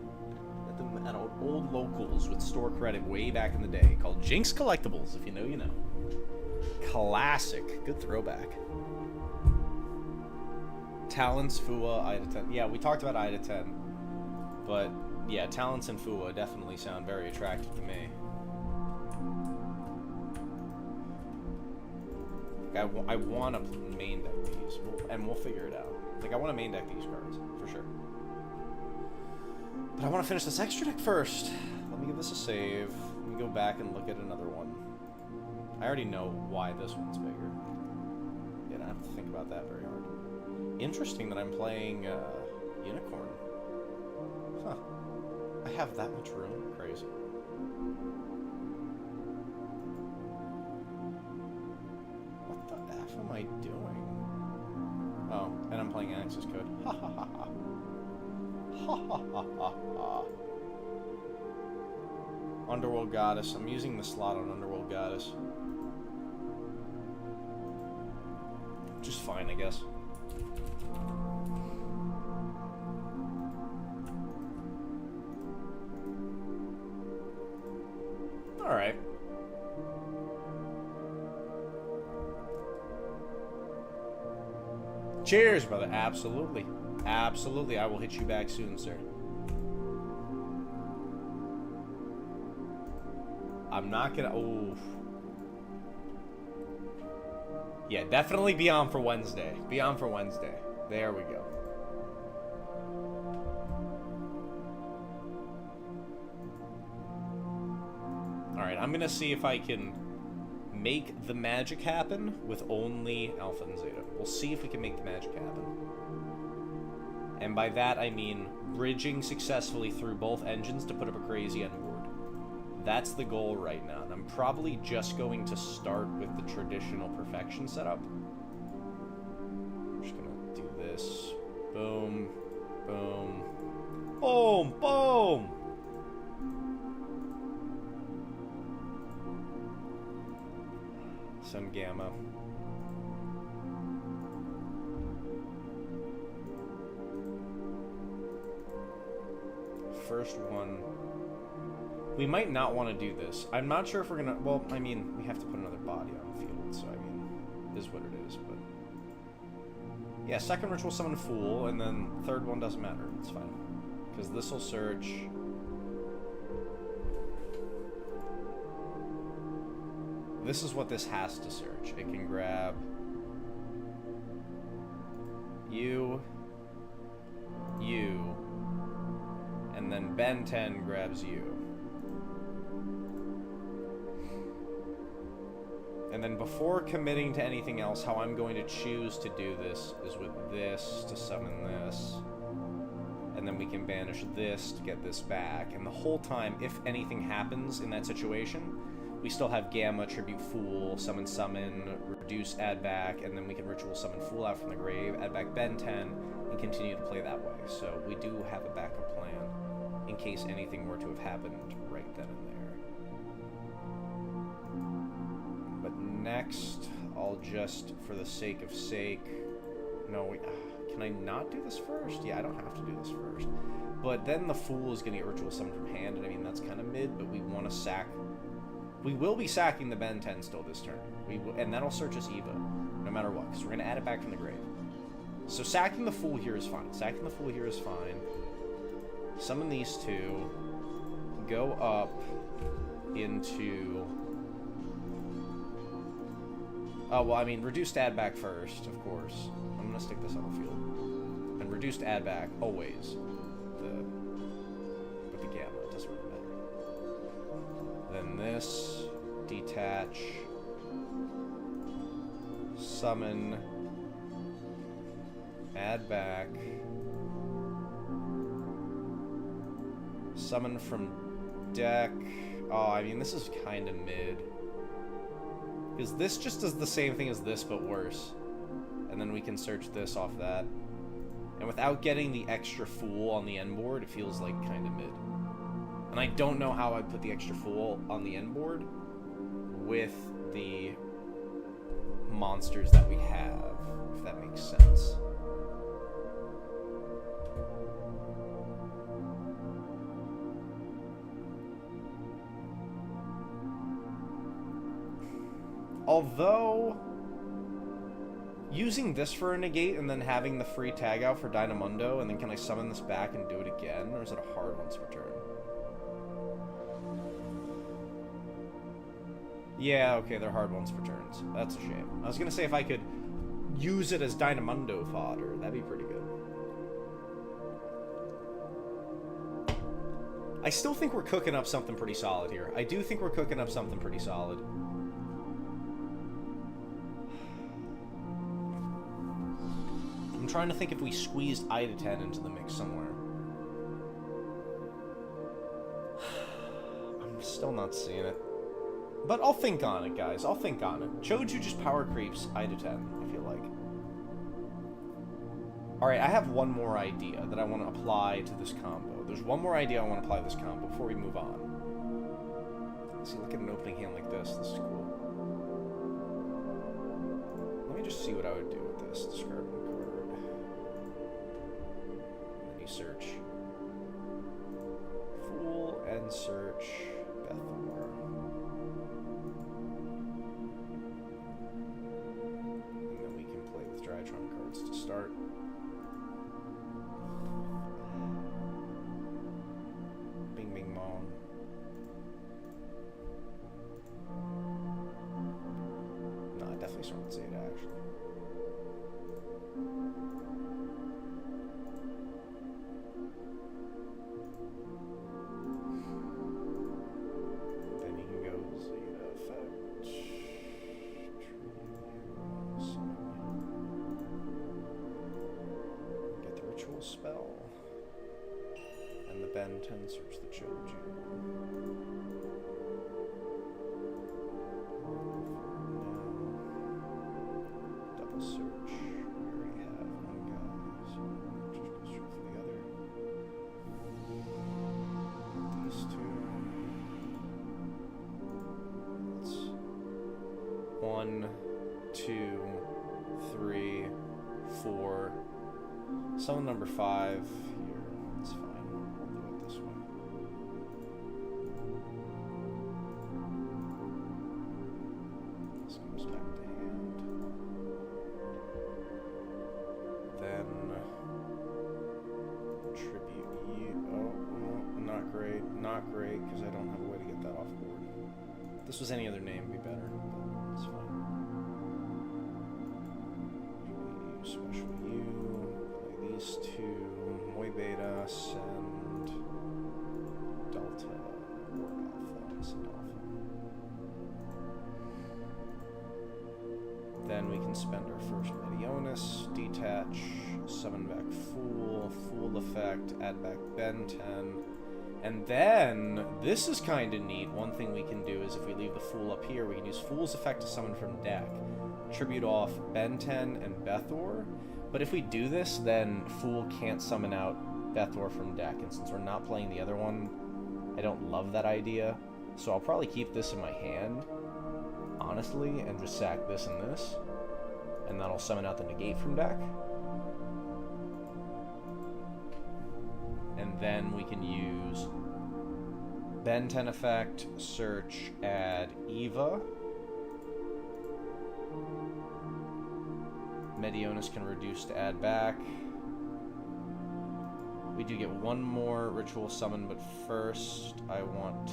At old locals with store credit way back in the day called Jinx Collectibles, if you know, you know. Classic. Good throwback. Talents, Fua, Ida 10. Yeah, we talked about Ida 10. But, yeah, Talents and Fua definitely sound very attractive to me. I want to main deck these, and we'll figure it out. Like, I want to main deck these cards, for sure. But I want to finish this extra deck first. Let me give this a save. Let me go back and look at another one. I already know why this one's bigger. Yeah, I don't have to think about that very hard. Interesting that I'm playing Unicorn. Huh. I have that much room? Crazy. What the F am I doing? Oh, and I'm playing Axis code. Ha ha ha ha. Ha ha ha ha ha. Underworld Goddess. I'm using the slot on Underworld Goddess. Just fine, I guess. Alright. Cheers, brother. Absolutely. Absolutely. I will hit you back soon, sir. I'm not gonna... Oh. Yeah, definitely be on for Wednesday. Be on for Wednesday. There we go. Alright, I'm gonna see if I can make the magic happen with only Alpha and Zeta. We'll see if we can make the magic happen. And by that, I mean bridging successfully through both engines to put up a crazy end board. That's the goal right now. And I'm probably just going to start with the traditional perfection setup. I'm just gonna do this. Boom. Boom. Boom! Boom! Some gamma. First one. We might not want to do this. I'm not sure if we're gonna... Well, I mean, we have to put another body on the field, so I mean, it is what it is, but... Yeah, second ritual summon Fool, and then third one doesn't matter. It's fine. Because this will search... This is what this has to search. It can grab... You... And then Ben 10 grabs you. And then before committing to anything else, how I'm going to choose to do this is with this to summon this. And then we can banish this to get this back. And the whole time, if anything happens in that situation, we still have Gamma, Tribute Fool, Summon, Reduce, Add Back, and then we can Ritual Summon Fool out from the grave, add back Ben 10, and continue to play that way. So we do have a backup plan in case anything were to have happened right then and there. But next, I'll just, for the sake of sake... No, can I not do this first? Yeah, I don't have to do this first. But then the Fool is going to get Ritual Summon from hand, and I mean, that's kind of mid, but we want to sack... We will be sacking the Ben 10 still this turn. And that'll search us Eva, no matter what, because we're going to add it back from the grave. So sacking the Fool here is fine. Sacking the Fool here is fine. Summon these two. Go up into... Oh, well, I mean, reduced add back first, of course. I'm going to stick this on the field. And reduced add back, always. With the gamma, it doesn't really matter. Then this, detach, summon, add back, summon from deck. Oh, I mean, this is kind of mid. Because this just does the same thing as this, but worse. And then we can search this off that. And without getting the extra Fool on the end board, it feels like kind of mid. And I don't know how I'd put the extra Fool on the end board with the monsters that we have, if that makes sense. Although, using this for a negate and then having the free tag out for Dynamundo, and then can I summon this back and do it again, or is it a hard once per turn? Yeah, okay, they're hard ones per turns. That's a shame. I was gonna say if I could use it as Dynamundo fodder, that'd be pretty good. I still think we're cooking up something pretty solid here. I do think we're cooking up something pretty solid. I'm trying to think if we squeezed I to 10 into the mix somewhere. Still not seeing it. But I'll think on it, guys. I'll think on it. Choju just power creeps I to 10, I feel like. Alright, I have one more idea that I want to apply to this combo. There's one more idea I want to apply to this combo before we move on. See, look at an opening hand like this. This is cool. Let me just see what I would do with this. Discard one card. And then you search. Fool and search Bethor. And then we can play with Drytron cards to start. Bing bing bong. No, I definitely start with Zeta, actually. Then you can go Zeta effect. Get the ritual spell. And the Ben 10 search the Choju. Double search. We already have one guy, so just go straight for the other. These two. That's 1, 2, 3, 4. Summon number 5 here. It's fine. We'll do it this way. This comes back to hand. Then tribute you. Oh, not great. Not great, because I don't have a way to get that off board. If this was any other name, it'd be better, but it's fine. Special you. Play these two. Moy Beta, send Delta, or Alpha, send Alpha. Then we can spend our first Medionis, detach, summon back Fool, Fool effect, add back Ben 10. And then, this is kind of neat. One thing we can do is if we leave the Fool up here, we can use Fool's effect to summon from deck. Tribute off Ben 10 and Bethor. But if we do this, then Fool can't summon out Bethor from deck. And since we're not playing the other one, I don't love that idea. So I'll probably keep this in my hand, honestly, and just sack this and this. And that'll summon out the negate from deck. And then we can use Ben 10 effect, search, add Eva. Medionis can reduce to add back. We do get one more ritual summon, but first I want to...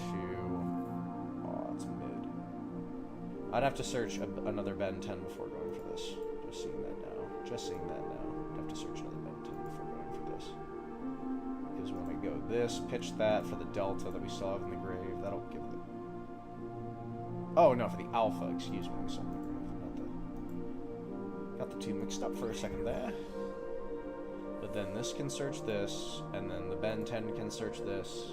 Oh, it's mid. I'd have to search another Ben 10 before going for this. Just seeing that now. Just seeing that now. I'd have to search another Ben 10 before going for this. Because when we go this, pitch that for the Delta that we still have in the grave, that'll give it... Oh, no, for the Alpha, excuse me. Sorry. Got the two mixed up for a second there. But then this can search this, and then the Ben 10 can search this.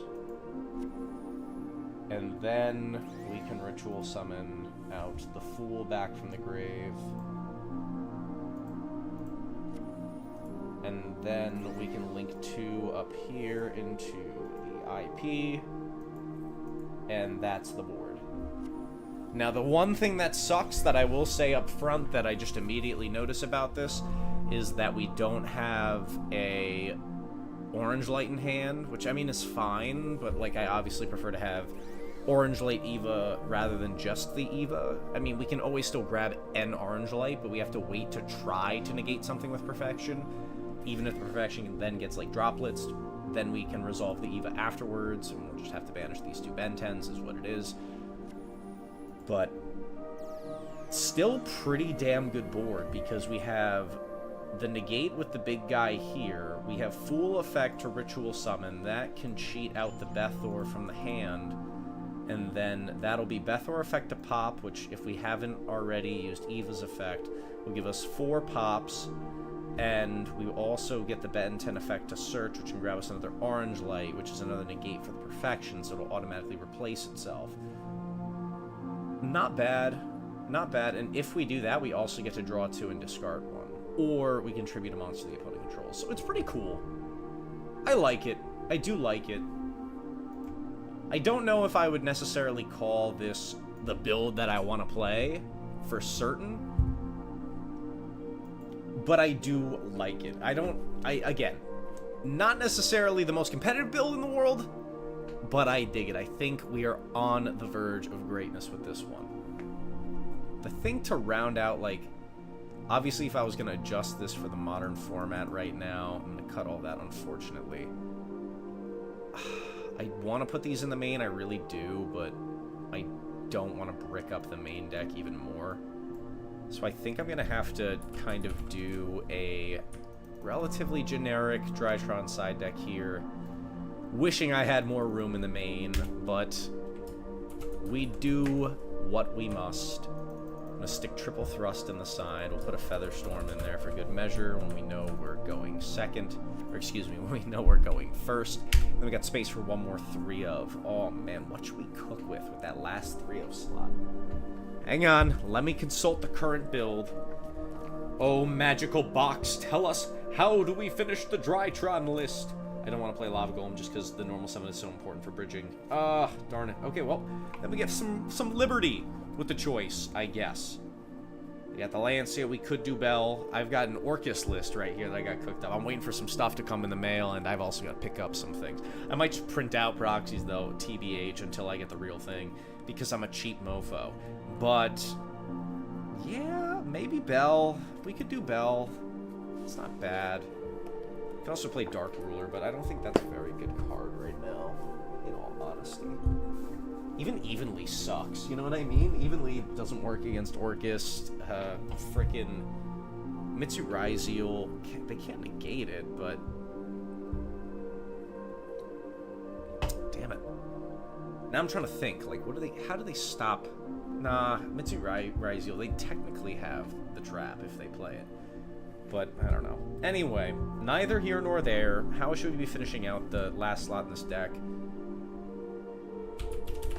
And then we can ritual summon out the Fool back from the grave. And then we can link 2 up here into the IP. And that's the board. Now, the one thing that sucks that I will say up front that I just immediately notice about this is that we don't have a orange light in hand, which I mean is fine, but like I obviously prefer to have orange light Eva rather than just the Eva. I mean, we can always still grab an orange light, but we have to wait to try to negate something with perfection. Even if the perfection then gets like droplets, then we can resolve the Eva afterwards, and we'll just have to banish these 2 Ben 10s is what it is. But still pretty damn good board, because we have the negate with the big guy here. We have Fool effect to ritual summon. That can cheat out the Bethor from the hand. And then that'll be Bethor effect to pop, which if we haven't already used Eva's effect, will give us 4 pops. And we also get the Ben 10 effect to search, which can grab us another orange light, which is another negate for the perfection, so it'll automatically replace itself. Not bad. Not bad. And if we do that, we also get to draw 2 and discard 1. Or we contribute a monster the opponent controls. So it's pretty cool. I like it. I do like it. I don't know if I would necessarily call this the build that I want to play for certain. But I do like it. Again, not necessarily the most competitive build in the world, but I dig it. I think we are on the verge of greatness with this one. The thing to round out, like, obviously if I was going to adjust this for the modern format right now, I'm going to cut all that, unfortunately. I want to put these in the main, I really do, but I don't want to brick up the main deck even more. So I think I'm going to have to kind of do a relatively generic Drytron side deck here. Wishing I had more room in the main, but we do what we must. I'm going to stick triple thrust in the side. We'll put a feather storm in there for good measure when we know we're going second. Or excuse me, when we know we're going first. Then we got space for one more 3 of. Oh man, what should we cook with that last 3 of slot? Hang on, let me consult the current build. Oh, magical box, tell us, how do we finish the Drytron list? I don't want to play Lava Golem just because the normal summon is so important for bridging. Darn it. Okay, well, then we get some liberty with the choice, I guess. We got the Lancia, we could do Bell. I've got an Orcust list right here that I got cooked up. I'm waiting for some stuff to come in the mail, and I've also got to pick up some things. I might just print out proxies, though, TBH, until I get the real thing, because I'm a cheap mofo. But, yeah, maybe Bell. We could do Bell. It's not bad. You can also play Dark Ruler, but I don't think that's a very good card right now, in all honesty. Even Evenly sucks, you know what I mean? Evenly doesn't work against Orcust. Frickin' Mitsuraizeal, they can't negate it, but... Damn it. Now I'm trying to think, like, how do they stop... Nah, Mitsuraizeal, they technically have the trap if they play it. But, I don't know. Anyway, neither here nor there. How should we be finishing out the last slot in this deck?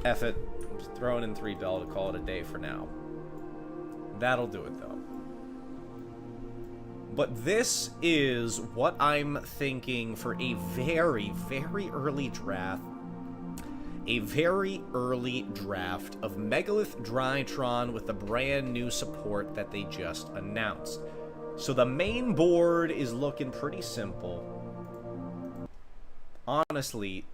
F it. I'm just throwing in 3 Bell to call it a day for now. That'll do it, though. But this is what I'm thinking for a very, very early draft. A very early draft of Megalith Drytron with the brand new support that they just announced. So the main board is looking pretty simple. Honestly,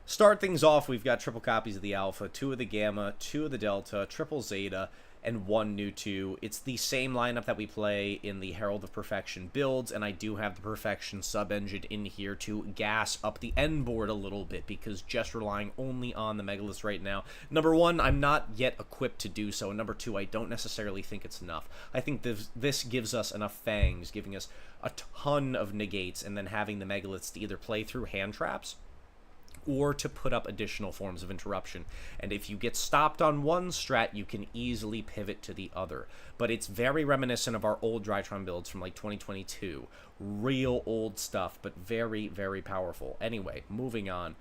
start things off, we've got triple copies of the Alpha, 2 of the Gamma, 2 of the Delta, triple Zeta, and 1 new 2. It's the same lineup that we play in the Herald of Perfection builds, and I do have the Perfection sub-engine in here to gas up the end board a little bit, because just relying only on the Megaliths right now, number 1, I'm not yet equipped to do so, and number 2, I don't necessarily think it's enough. I think this gives us enough fangs, giving us a ton of negates, and then having the Megaliths to either play through hand traps, or to put up additional forms of interruption. And if you get stopped on one strat, you can easily pivot to the other. But it's very reminiscent of our old Drytron builds from like 2022. Real old stuff, but very, very powerful. Anyway, moving on.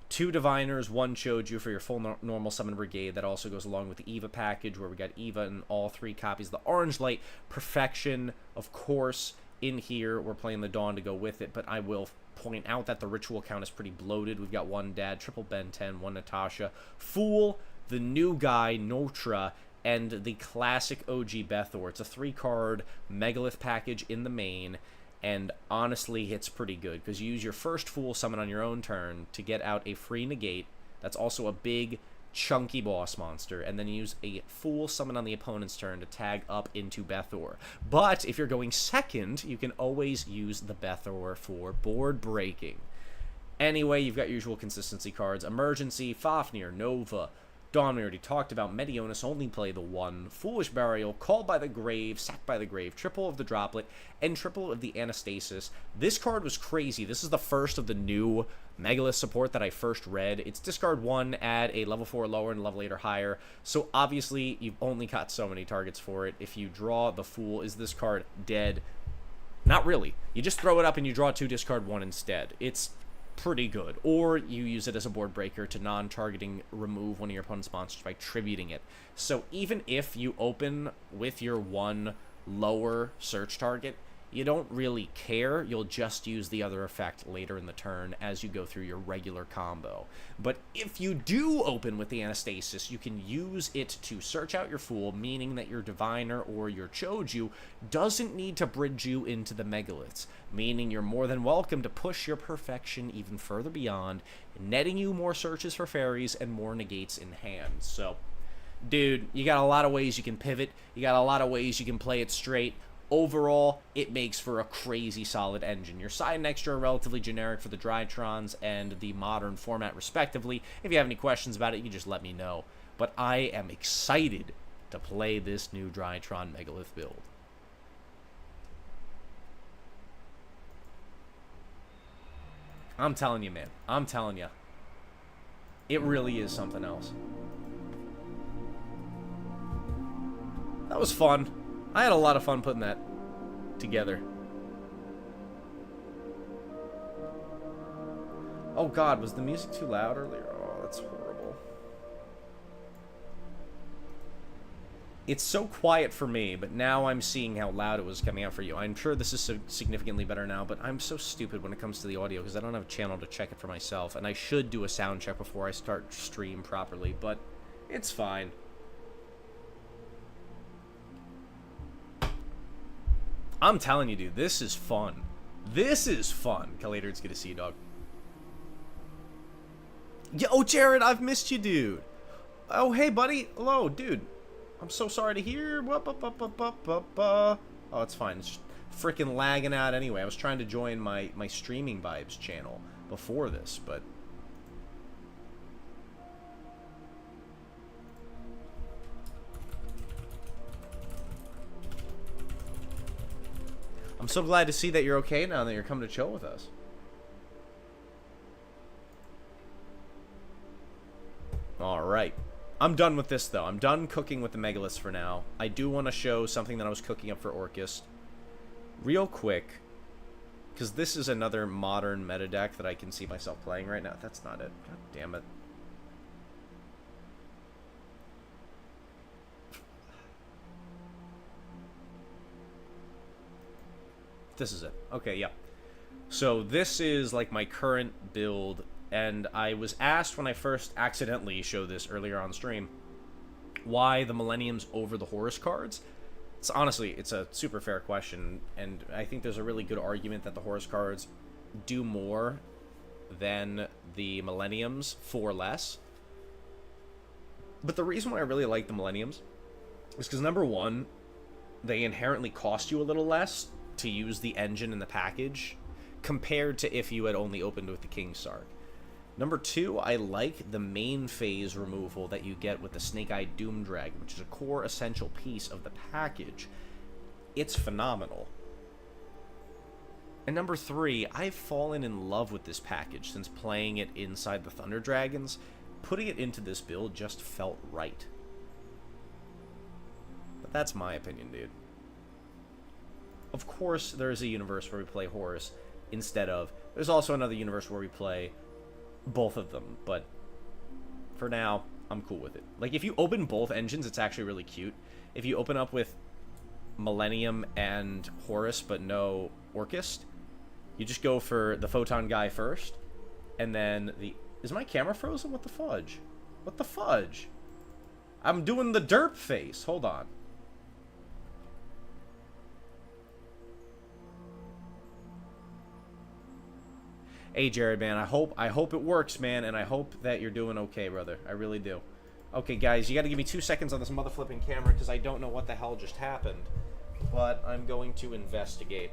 2 Diviners, 1 Choju for your full normal summon brigade. That also goes along with the Eva package, where we got Eva in all 3 copies of the Orange Light. Perfection, of course, in here. We're playing the Dawn to go with it, but I will point out that the ritual count is pretty bloated. We've got 1 Dad, triple Ben 10, 1 Natasha, Fool, the new guy, Notra, and the classic OG Bethor. It's a 3-card Megalith package in the main, and honestly, it's pretty good, because you use your first Fool summon on your own turn to get out a free negate. That's also a big, chunky boss monster, and then use a Fool summon on the opponent's turn to tag up into Bethor. But if you're going second, you can always use the Bethor for board breaking. Anyway, you've got usual consistency cards: Emergency, Fafnir, Nova, Dawn we already talked about. Meteonis only play the 1. Foolish Burial, Called by the Grave, Sacked by the Grave, triple of the Droplet, and triple of the Anastasis. This card was crazy. This is the first of the new Megalith support that I first read. It's discard 1, add a level 4 lower and level 8 or higher. So obviously, you've only got so many targets for it. If you draw the Fool, is this card dead? Not really. You just throw it up and you draw 2, discard 1 instead. It's pretty good. Or you use it as a board breaker to non-targeting remove one of your opponent's monsters by tributing it. So even if you open with your 1 lower search target, you don't really care. You'll just use the other effect later in the turn as you go through your regular combo. But if you do open with the Anastasis, you can use it to search out your Fool, meaning that your Diviner or your Choju doesn't need to bridge you into the Megaliths, meaning you're more than welcome to push your perfection even further beyond, netting you more searches for fairies and more negates in hand. So, dude, you got a lot of ways you can pivot. You got a lot of ways you can play it straight. Overall, it makes for a crazy solid engine. Your side and extra are relatively generic for the Drytrons and the modern format, respectively. If you have any questions about it, you can just let me know. But I am excited to play this new Drytron Megalith build. I'm telling you, man. I'm telling you. It really is something else. That was fun. I had a lot of fun putting that together. Oh god, was the music too loud earlier? Oh, that's horrible. It's so quiet for me, but now I'm seeing how loud it was coming out for you. I'm sure this is significantly better now, but I'm so stupid when it comes to the audio because I don't have a channel to check it for myself, and I should do a sound check before I start stream properly, but it's fine. I'm telling you, dude, this is fun. This is fun. Calator, it's good to see you, dog. Yo, Jared, I've missed you, dude. Oh, hey, buddy. Hello, dude. I'm so sorry to hear. Oh, it's fine. It's just freaking lagging out anyway. I was trying to join my Streaming Vibes channel before this, but... I'm so glad to see that you're okay now, that you're coming to chill with us. Alright. I'm done with this, though. I'm done cooking with the Megaliths for now. I do want to show something that I was cooking up for Orcust real quick, because this is another modern meta deck that I can see myself playing right now. That's not it. God damn it. This is it. Okay, yeah. So this is like my current build, and I was asked when I first accidentally showed this earlier on stream why the Millenniums over the Horus cards. It's honestly, it's a super fair question, and I think there's a really good argument that the Horus cards do more than the Millenniums for less. But the reason why I really like the Millenniums is because, number one, they inherently cost you a little less to use the engine in the package compared to if you had only opened with the King Sark. Number two, I like the main phase removal that you get with the Snake-Eyed Doom Dragon, which is a core essential piece of the package. It's phenomenal. And number three, I've fallen in love with this package since playing it inside the Thunder Dragons. Putting it into this build just felt right. But that's my opinion, dude. Of course, there is a universe where we play Horus instead of... There's also another universe where we play both of them, but for now, I'm cool with it. Like, if you open both engines, it's actually really cute. If you open up with Millennium and Horus, but no Orcust, you just go for the Photon guy first, and then the... Is my camera frozen? What the fudge? What the fudge? I'm doing the derp face. Hold on. Hey, Jared, man, I hope it works, man, and I hope that you're doing okay, brother. I really do. Okay, guys, you got to give me 2 seconds on this mother flipping camera because I don't know what the hell just happened, but I'm going to investigate.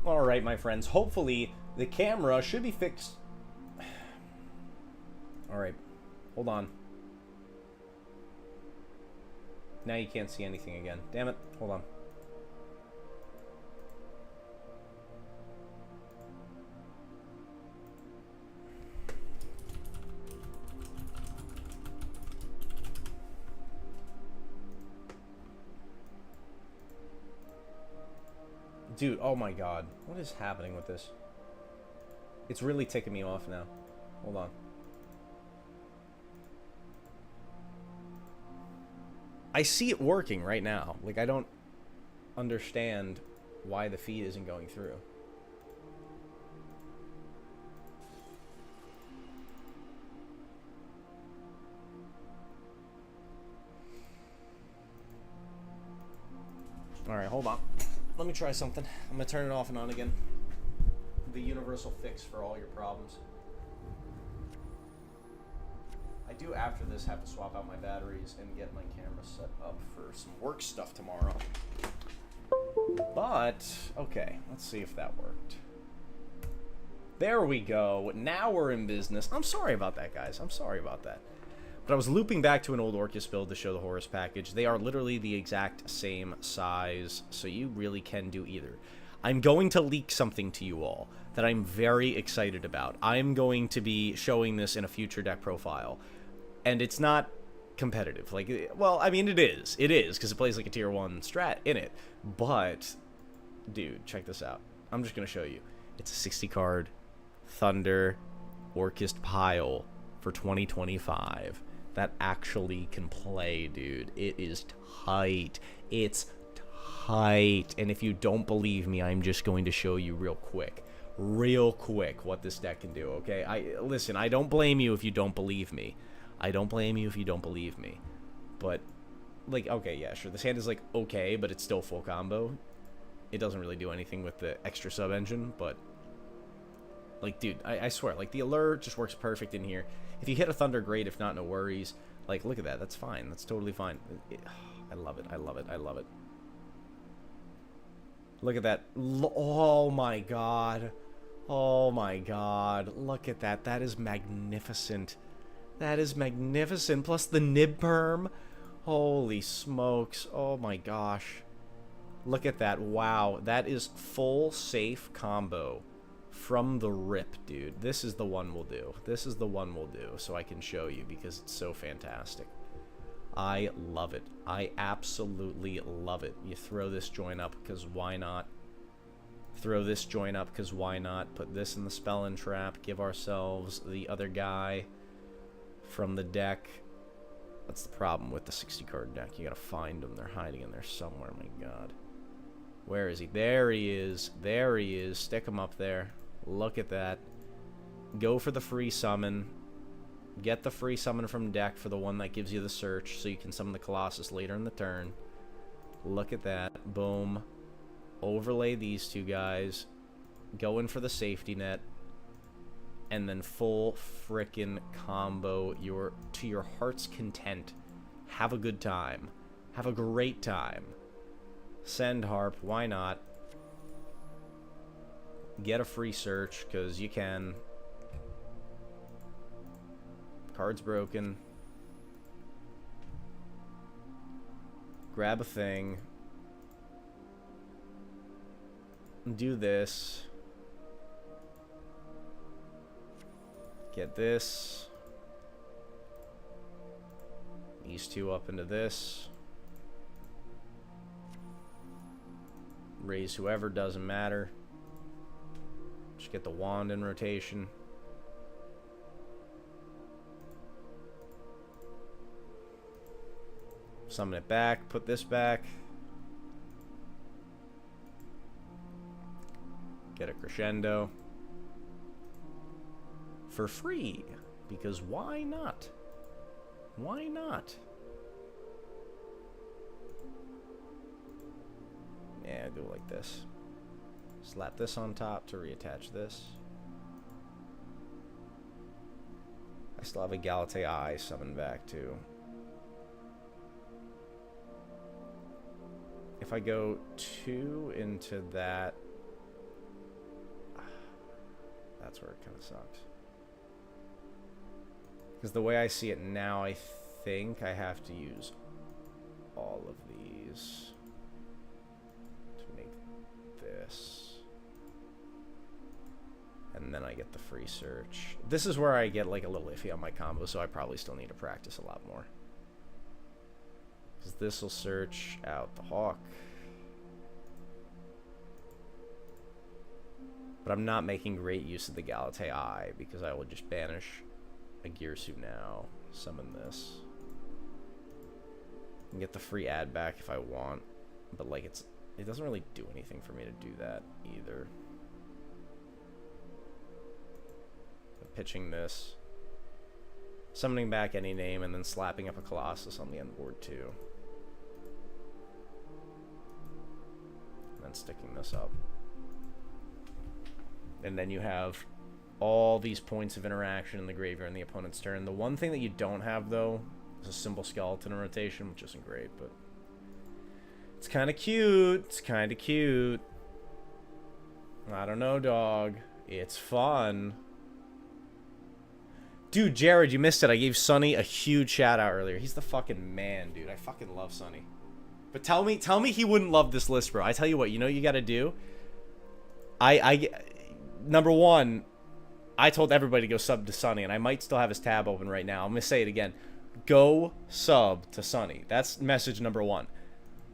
Alright, my friends. Hopefully, the camera should be fixed. Alright. Hold on. Now you can't see anything again. Damn it. Hold on. Dude, oh my god. What is happening with this? It's really ticking me off now. Hold on. I see it working right now. Like, I don't understand why the feed isn't going through. Alright, hold on. Let me try something. I'm gonna turn it off and on again. The universal fix for all your problems. I do, after this, have to swap out my batteries and get my camera set up for some work stuff tomorrow. But, okay, let's see if that worked. There we go. Now we're in business. I'm sorry about that, guys. I'm sorry about that. But I was looping back to an old Orcust build to show the Horus package. They are literally the exact same size, so you really can do either. I'm going to leak something to you all that I'm very excited about. I'm going to be showing this in a future deck profile. And it's not competitive. Like, well, I mean, it is. It is, because it plays like a tier 1 strat in it. But, dude, check this out. I'm just going to show you. It's a 60 card Thunder Orcust pile for 2025. That actually can play, dude. It is tight. It's tight. And if you don't believe me, I'm just going to show you real quick what this deck can do, okay? Listen, I don't blame you if you don't believe me. I don't blame you if you don't believe me. But, like, okay, yeah, sure. This hand is, like, okay, but it's still full combo. It doesn't really do anything with the extra sub-engine, but, like, dude, I swear, like, the allure just works perfect in here. If you hit a Thunder, great. If not, no worries. Like, look at that. That's fine. That's totally fine. I love it. I love it. I love it. Look at that. Oh, my God. Oh, my God. Look at that. That is magnificent. That is magnificent. Plus the nib perm. Holy smokes. Oh, my gosh. Look at that. Wow. That is full safe combo. From the rip, dude. This is the one we'll do. This is the one we'll do, so I can show you, because it's so fantastic. I love it. I absolutely love it. You throw this joint up, because why not? Throw this joint up, because why not? Put this in the spell and trap. Give ourselves the other guy from the deck. That's the problem with the 60 card deck. You gotta find them. They're hiding in there somewhere, my god. Where is he? There he is. There he is. Stick him up there. Look at that. Go for the free summon. Get the free summon from deck for the one that gives you the search, so you can summon the Colossus later in the turn. Look at that. Boom. Overlay these two guys. Go in for the safety net. And then full frickin' combo to your heart's content. Have a good time. Have a great time. Send Harp. Why not? Get a free search, because you can. Card's broken. Grab a thing. Do this. Get this. These two up into this. Raise whoever, doesn't matter. Just get the wand in rotation. Summon it back, put this back. Get a crescendo. For free. Because why not? Why not? Yeah, do it like this. Slap this on top to reattach this. I still have a Galatea Eye summoned back too. If I go 2 into that, That's where it kind of sucks. Because the way I see it now, I think I have to use all of these to make this. And then I get the free search. This is where I get like a little iffy on my combo, so I probably still need to practice a lot more. Because this will search out the Hawk. But I'm not making great use of the YuGiOh because I will just banish a Gear Suit now, summon this, and get the free add back if I want. But like it doesn't really do anything for me to do that either. But pitching this, summoning back any name, and then slapping up a Colossus on the end board too. And then sticking this up. And then you have all these points of interaction in the graveyard in the opponent's turn. The one thing that you don't have, though, is a Symbol Skeleton in rotation, which isn't great, but it's kind of cute. It's kind of cute. I don't know, dog. It's fun. Dude, Jared, you missed it. I gave Sonny a huge shout-out earlier. He's the fucking man, dude. I fucking love Sonny. But tell me he wouldn't love this list, bro. I tell you what, you know what you gotta do? Number one, I told everybody to go sub to Sonny, and I might still have his tab open right now. I'm going to say it again. Go sub to Sonny. That's message number one.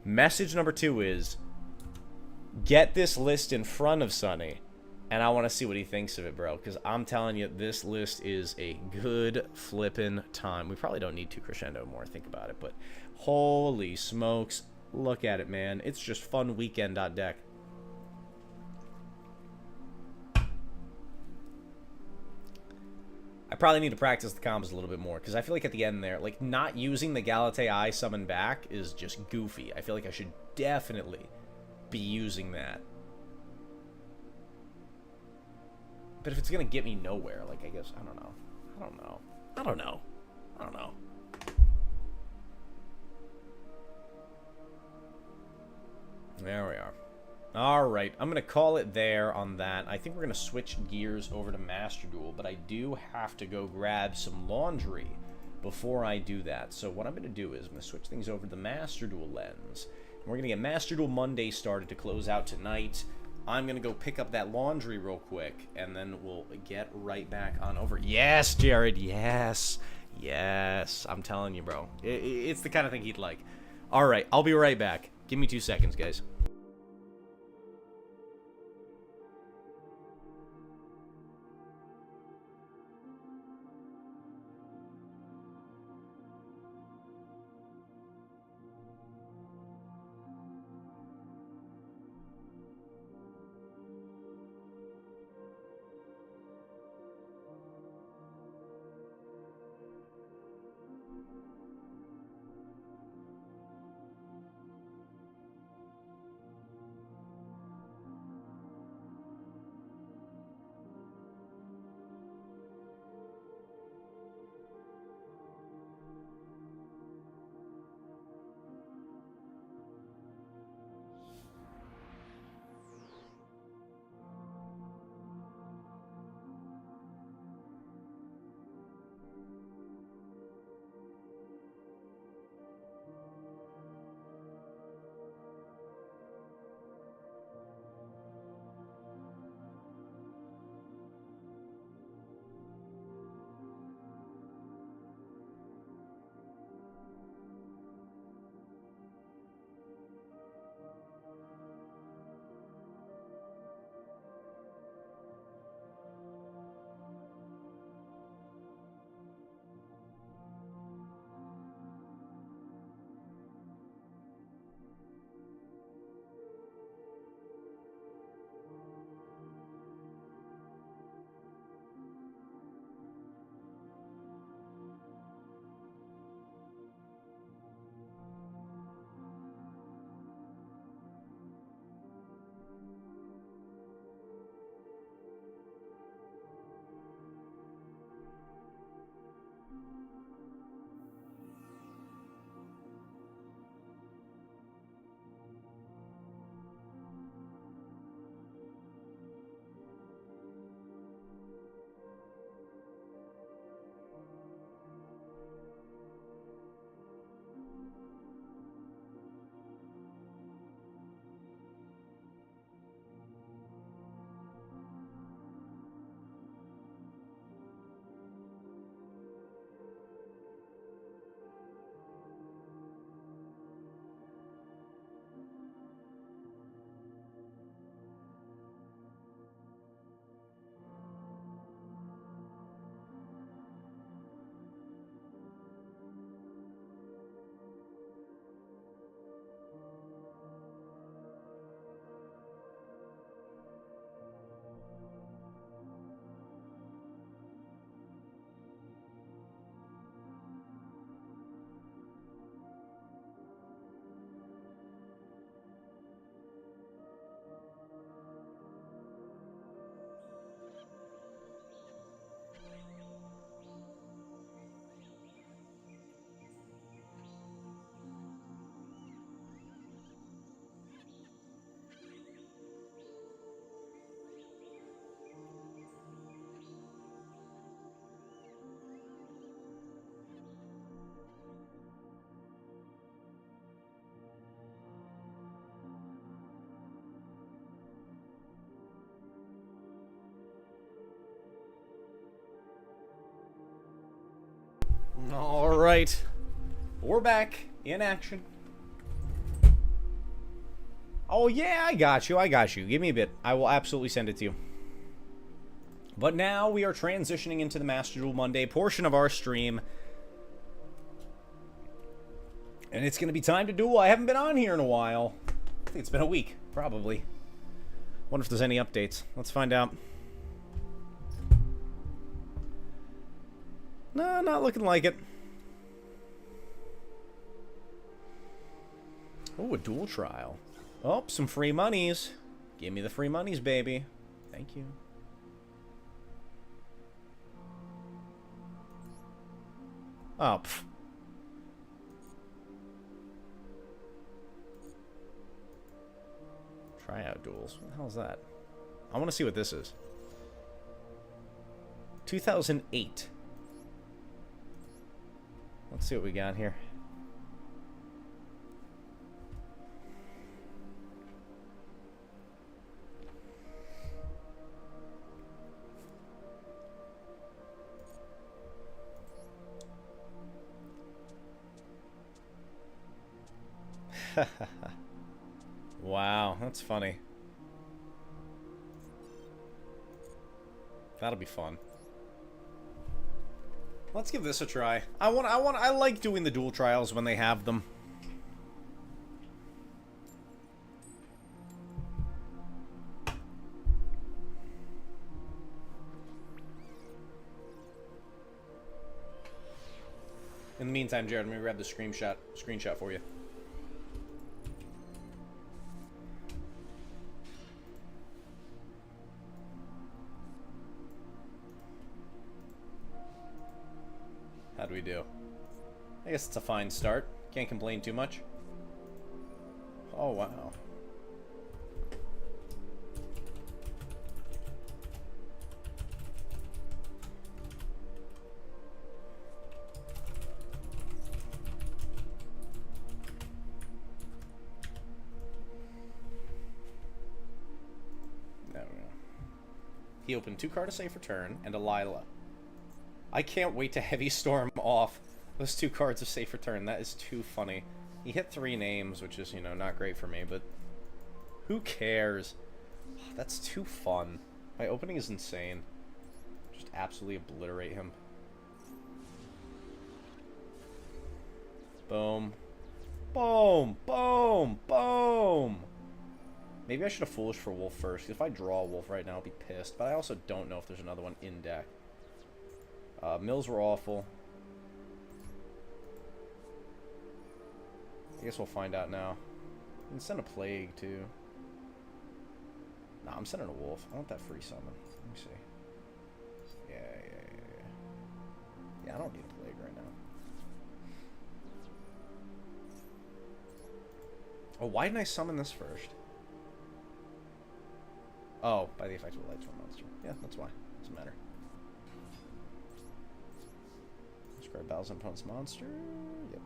Message number two is get this list in front of Sonny, and I want to see what he thinks of it, bro, because I'm telling you, this list is a good flippin' time. We probably don't need to crescendo more, think about it, but holy smokes, look at it, man. It's just fun weekend.deck. I probably need to practice the combos a little bit more, because I feel like at the end there, like, not using the YuGiOh summon back is just goofy. I feel like I should definitely be using that. But if it's going to get me nowhere, like, I guess, I don't know. I don't know. I don't know. I don't know. There we are. Alright, I'm going to call it there on that. I think we're going to switch gears over to Master Duel, but I do have to go grab some laundry before I do that. So what I'm going to do is I'm going to switch things over to the Master Duel lens. And we're going to get Master Duel Monday started to close out tonight. I'm going to go pick up that laundry real quick, and then we'll get right back on over. Yes, Jared, yes. Yes, I'm telling you, bro. It's the kind of thing he'd like. Alright, I'll be right back. Give me 2 seconds, guys. Alright. We're back in action. Oh, yeah, I got you. I got you. Give me a bit. I will absolutely send it to you. But now we are transitioning into the Master Duel Monday portion of our stream. And it's going to be time to duel. I haven't been on here in a while. I think it's been a week, probably. Wonder if there's any updates. Let's find out. No, not looking like it. Oh, a duel trial. Oh, some free monies. Give me the free monies, baby. Thank you. Oh, pff. Tryout duels. What the hell is that? I want to see what this is. 2008. Let's see what we got here. Wow, that's funny. That'll be fun. Let's give this a try. I like doing the duel trials when they have them. In the meantime, Jared, let me grab the screenshot for you. How do we do? I guess it's a fine start. Can't complain too much. Oh, wow. There we go. He opened 2 cards to save for turn and a Lila. I can't wait to Heavy Storm off those 2 cards of safe return. That is too funny. He hit 3 names, which is, you know, not great for me, but who cares? That's too fun. My opening is insane. Just absolutely obliterate him. Boom. Boom. Boom. Boom. Maybe I should have Foolish for Wolf first. If I draw a Wolf right now, I'll be pissed. But I also don't know if there's another one in deck. Mills were awful. I guess we'll find out now. I can send a Plague, too. Nah, I'm sending a Wolf. I want that free summon. Let me see. Yeah. Yeah, I don't need a Plague right now. Oh, why didn't I summon this first? Oh, by the effect of a Lightsworn monster. Yeah, that's why. Doesn't matter. Describe battles on opponent's monster. Yep.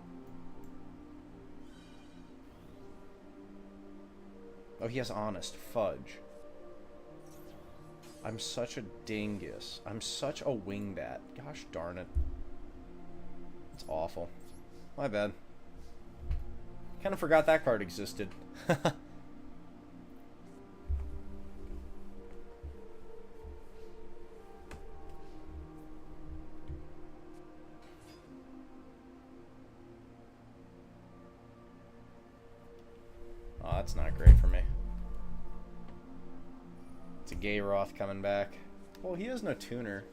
Oh, he has Honest. Fudge. I'm such a dingus. I'm such a wingbat. Gosh darn it. It's awful. My bad. Kind of forgot that card existed. Oh, that's not great for me. It's a Gayroth coming back. Well, he has no tuner.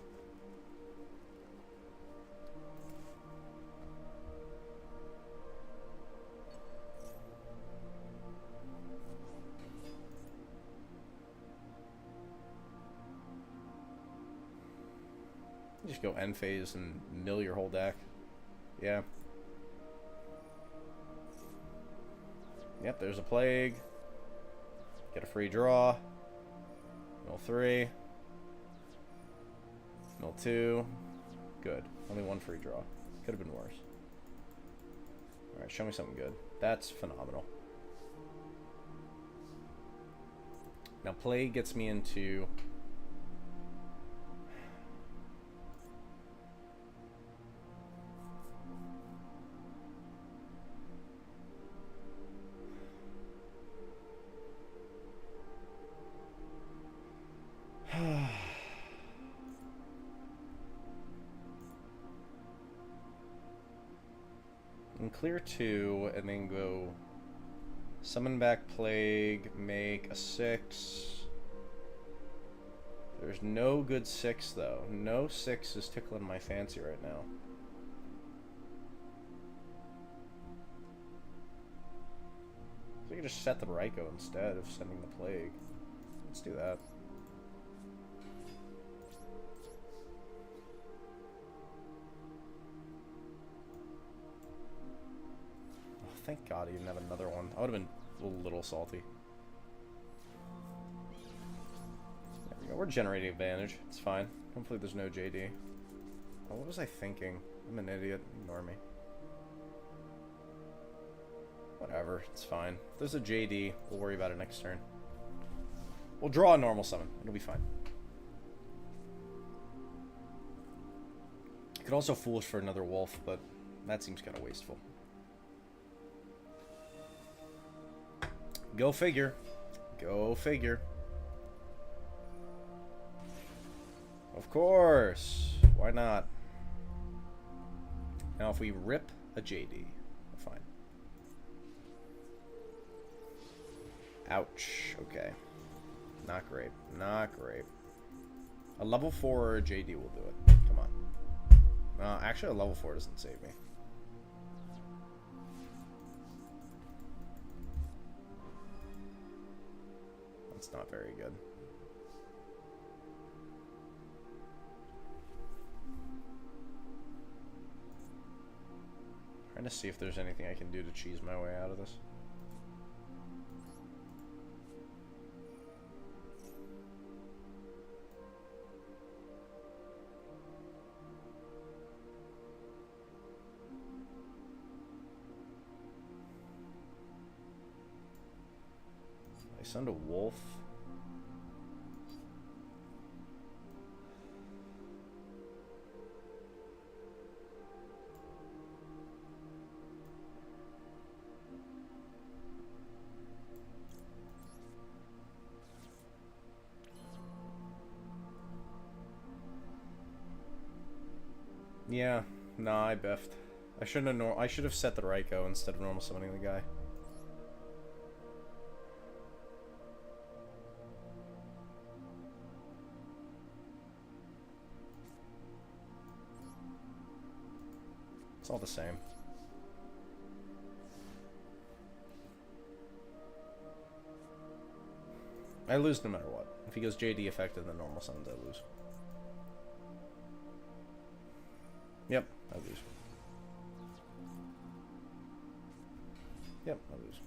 Just go end phase and mill your whole deck. Yeah. Yep, there's a Plague. Get a free draw. Mill 3. Mill 2. Good. Only 1 free draw. Could have been worse. Alright, show me something good. That's phenomenal. Now, Plague gets me into... can clear 2 and then go summon back Plague, make a 6. There's no good 6 though. No 6 is tickling my fancy right now. So we can just set the Drykage instead of sending the Plague. Let's do that. Oh, thank God he didn't have another one. I would have been a little salty. There we go. We're generating advantage. It's fine. Hopefully there's no JD. Oh, what was I thinking? I'm an idiot. Ignore me. Whatever. It's fine. If there's a JD, we'll worry about it next turn. We'll draw a normal summon. It'll be fine. You could also foolish for another wolf, but that seems kind of wasteful. Go figure. Go figure. Of course. Why not? Now if we rip a JD, we're fine. Ouch. Okay. Not great. Not great. A level 4 JD will do it. Come on. Actually, a level 4 doesn't save me. That's not very good. Trying to see if there's anything I can do to cheese my way out of this. I send a wolf. Yeah, nah, I biffed. I shouldn't have. I should have set the Drykage instead of normal summoning the guy. It's all the same. I lose no matter what. If he goes JD effective, then normal summons, I lose. Yep, I lose. Yep, I lose.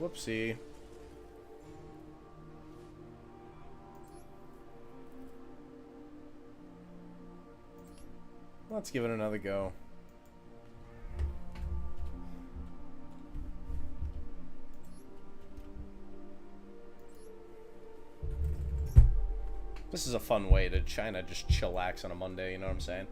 Whoopsie. Let's give it another go. This is a fun way to China just chillax on a Monday, you know what I'm saying?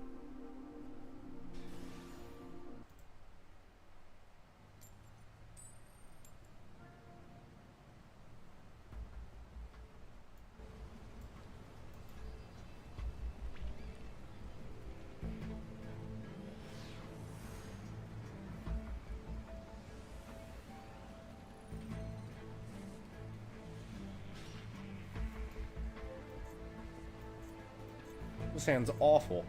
This hand's awful.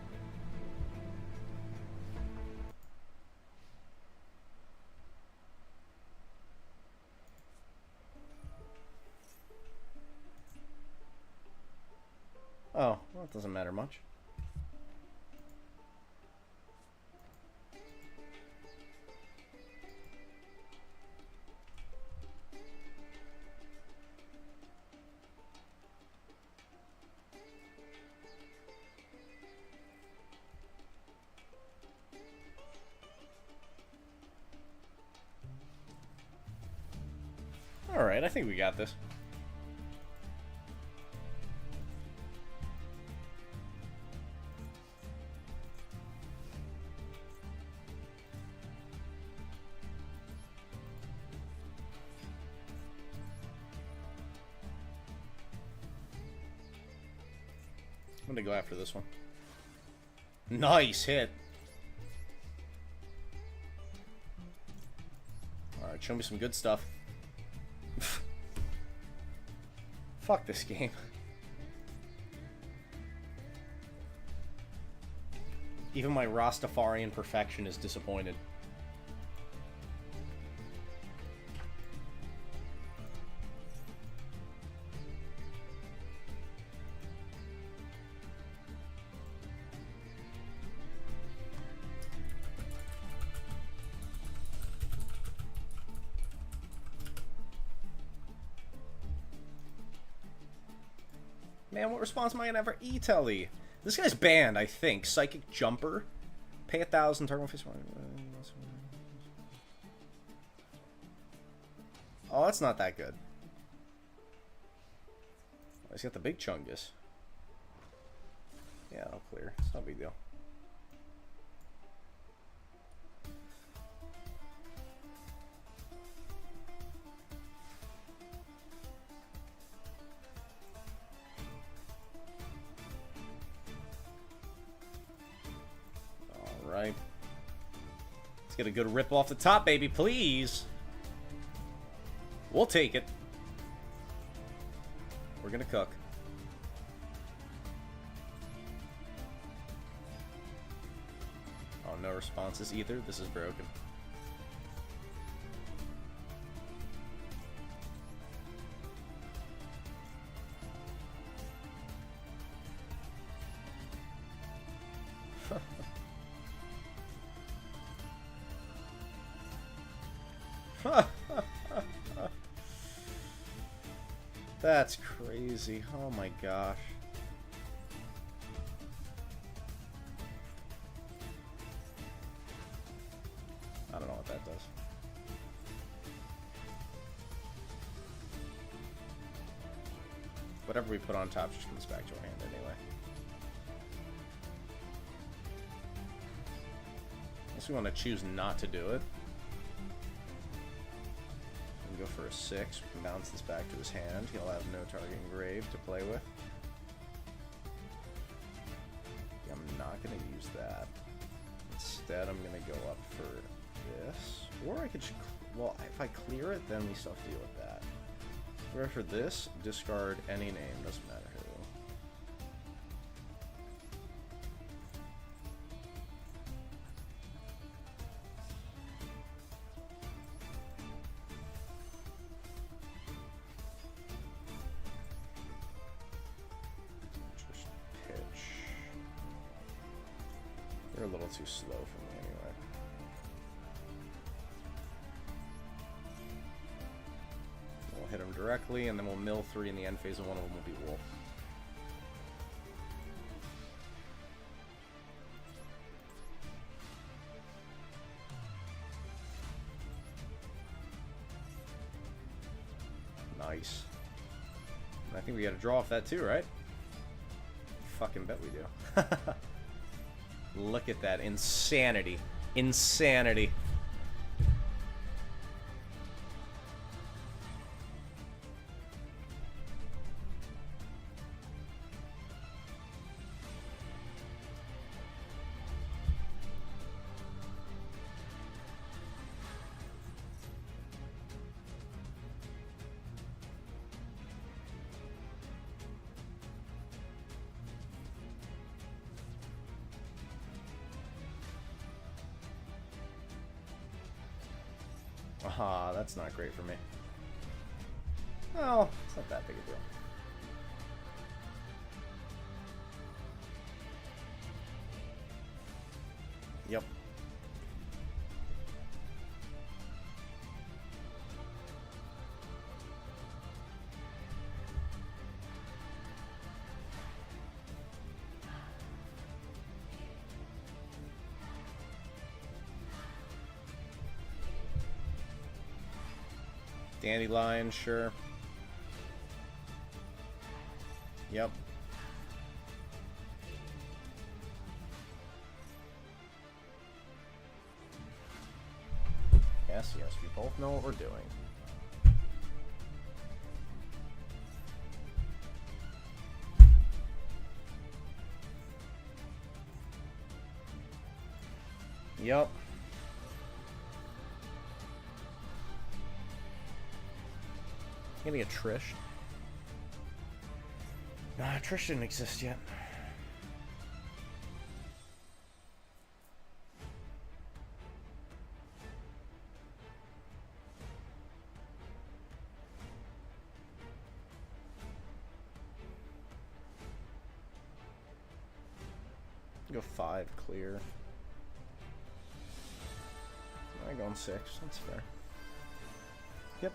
Oh, well, it doesn't matter much. Alright, I think we got this. I'm gonna go after this one. Nice hit. Alright, show me some good stuff. Fuck this game. Even my Rastafarian perfection is disappointed. Man, what response am I gonna have for E-Telly? This guy's banned, I think. Psychic Jumper. Pay 1,000, target face. Oh, that's not that good. Oh, he's got the big Chungus. Yeah, I'll clear. It's not a big deal. Right. Let's get a good rip off the top, baby, please. We'll take it. We're gonna cook. Oh, no responses either. This is broken. That's crazy. Oh my gosh. I don't know what that does. Whatever we put on top just comes back to our hand anyway. Unless we want to choose not to do it. Go for a 6. We can bounce this back to his hand. He'll have no target engraved to play with. Yeah, I'm not going to use that. Instead, I'm going to go up for this. Or I could just... Well, if I clear it, then we still have to deal with that. Or for this, discard any name. Doesn't matter who. They're a little too slow for me anyway. We'll hit them directly, and then we'll mill 3 in the end phase, and one of them will be Wolf. Nice. And I think we got to draw off that too, right? Fucking bet we do. Look at that. Insanity. Insanity. Aha, that's not great for me. Well, it's not that big a deal. Yep. Dandelion, sure. Yep. Yes, yes, we both know what we're doing. Yep. I'm gonna get Trish. Nah, Trish didn't exist yet. Go 5 clear. I go on 6. That's fair. Yep.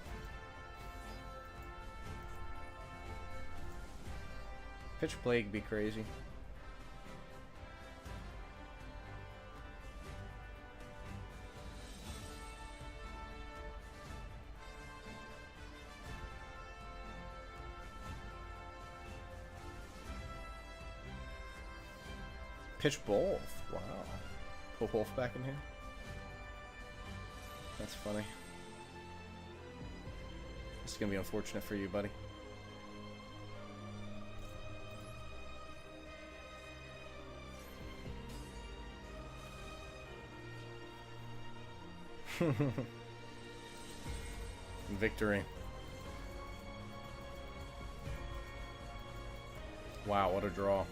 Pitch Plague be crazy. Pitch both. Wow. Put Wolf back in here. That's funny. This is gonna be unfortunate for you, buddy. Victory. Wow, what a draw.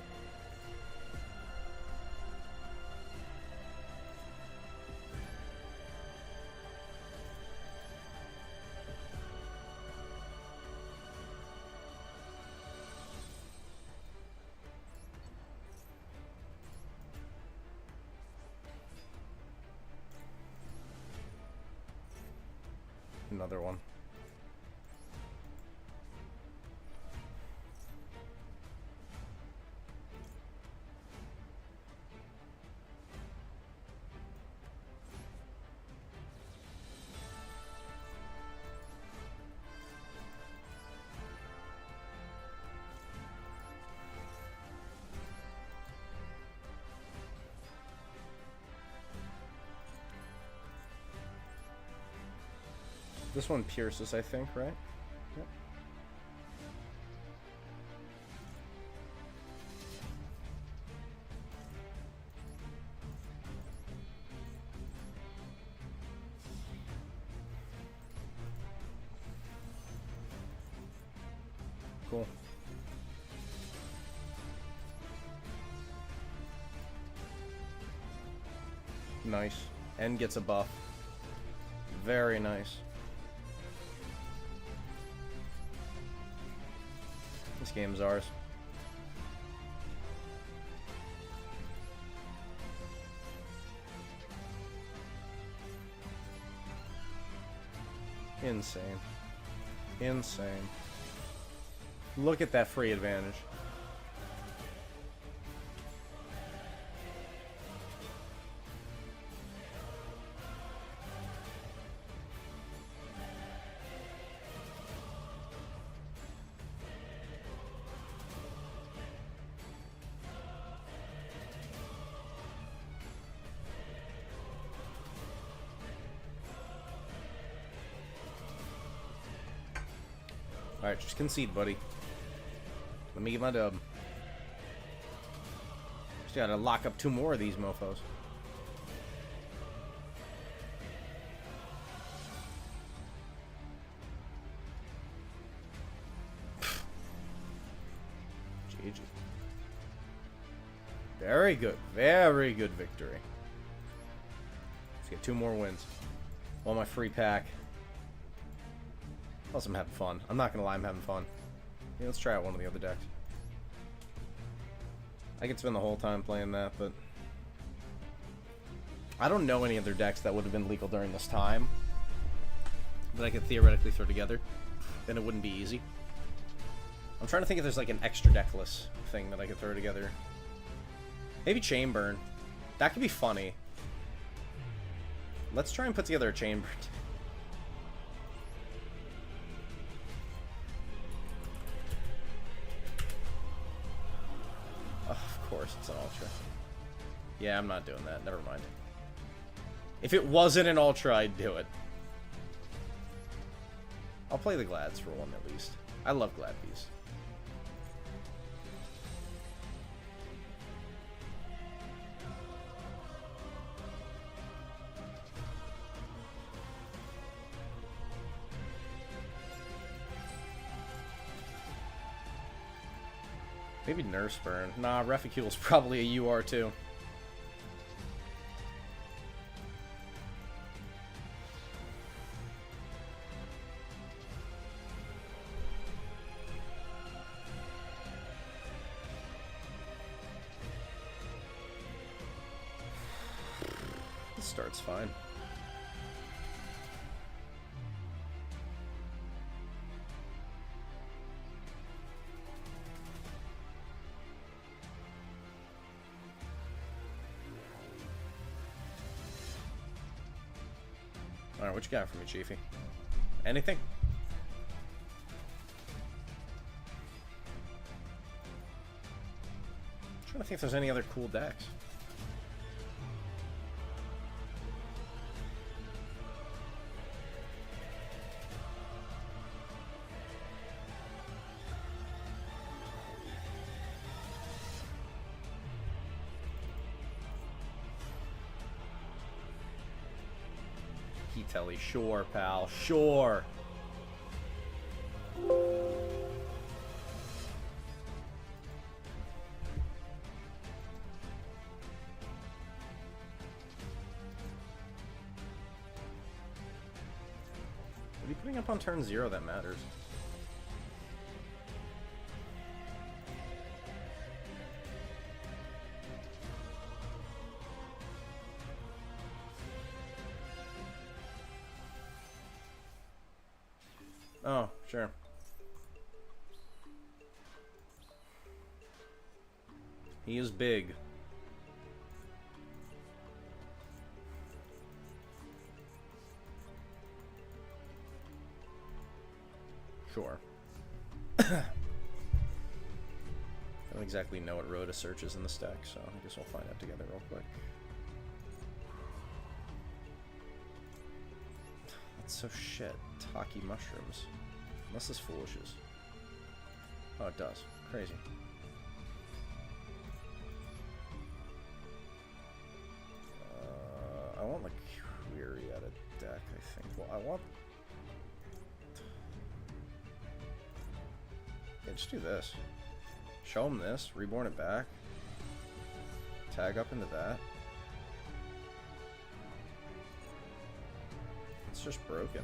Another one. This one pierces, I think, right? Yep. Cool. Nice. N gets a buff. Very nice. This game's ours. Insane. Insane. Look at that free advantage. Alright, just concede, buddy. Let me get my dub. Just gotta lock up 2 more of these mofos. GG. Very good. Very good victory. Let's get 2 more wins. On my free pack. Plus, I'm having fun. I'm not gonna lie, I'm having fun. Yeah, let's try out one of the other decks. I could spend the whole time playing that, but I don't know any other decks that would have been legal during this time that I could theoretically throw together. Then it wouldn't be easy. I'm trying to think if there's like an extra deckless thing that I could throw together. Maybe Chain Burn. That could be funny. Let's try and put together a Chain Burn. Of course, it's an Ultra. Yeah, I'm not doing that. Never mind. If it wasn't an Ultra, I'd do it. I'll play the Glads for one at least. I love Glad Bees. Maybe Nurse Burn. Nah, Reficule's probably a UR too. This start's fine. Alright, what you got for me, Chiefy? Anything? I'm trying to think if there's any other cool decks. Telly, sure, pal, sure. What are you putting up on turn 0 that matters? Oh, sure. He is big. Sure. I don't exactly know what Rhoda searches in the stack, so I guess we'll find out together real quick. That's so shit. Taki mushrooms. Unless this foolishes. Oh, it does. Crazy. I want like Query out of deck, I think. Well, I want... Yeah, just do this. Show him this, reborn it back. Tag up into that. It's just broken.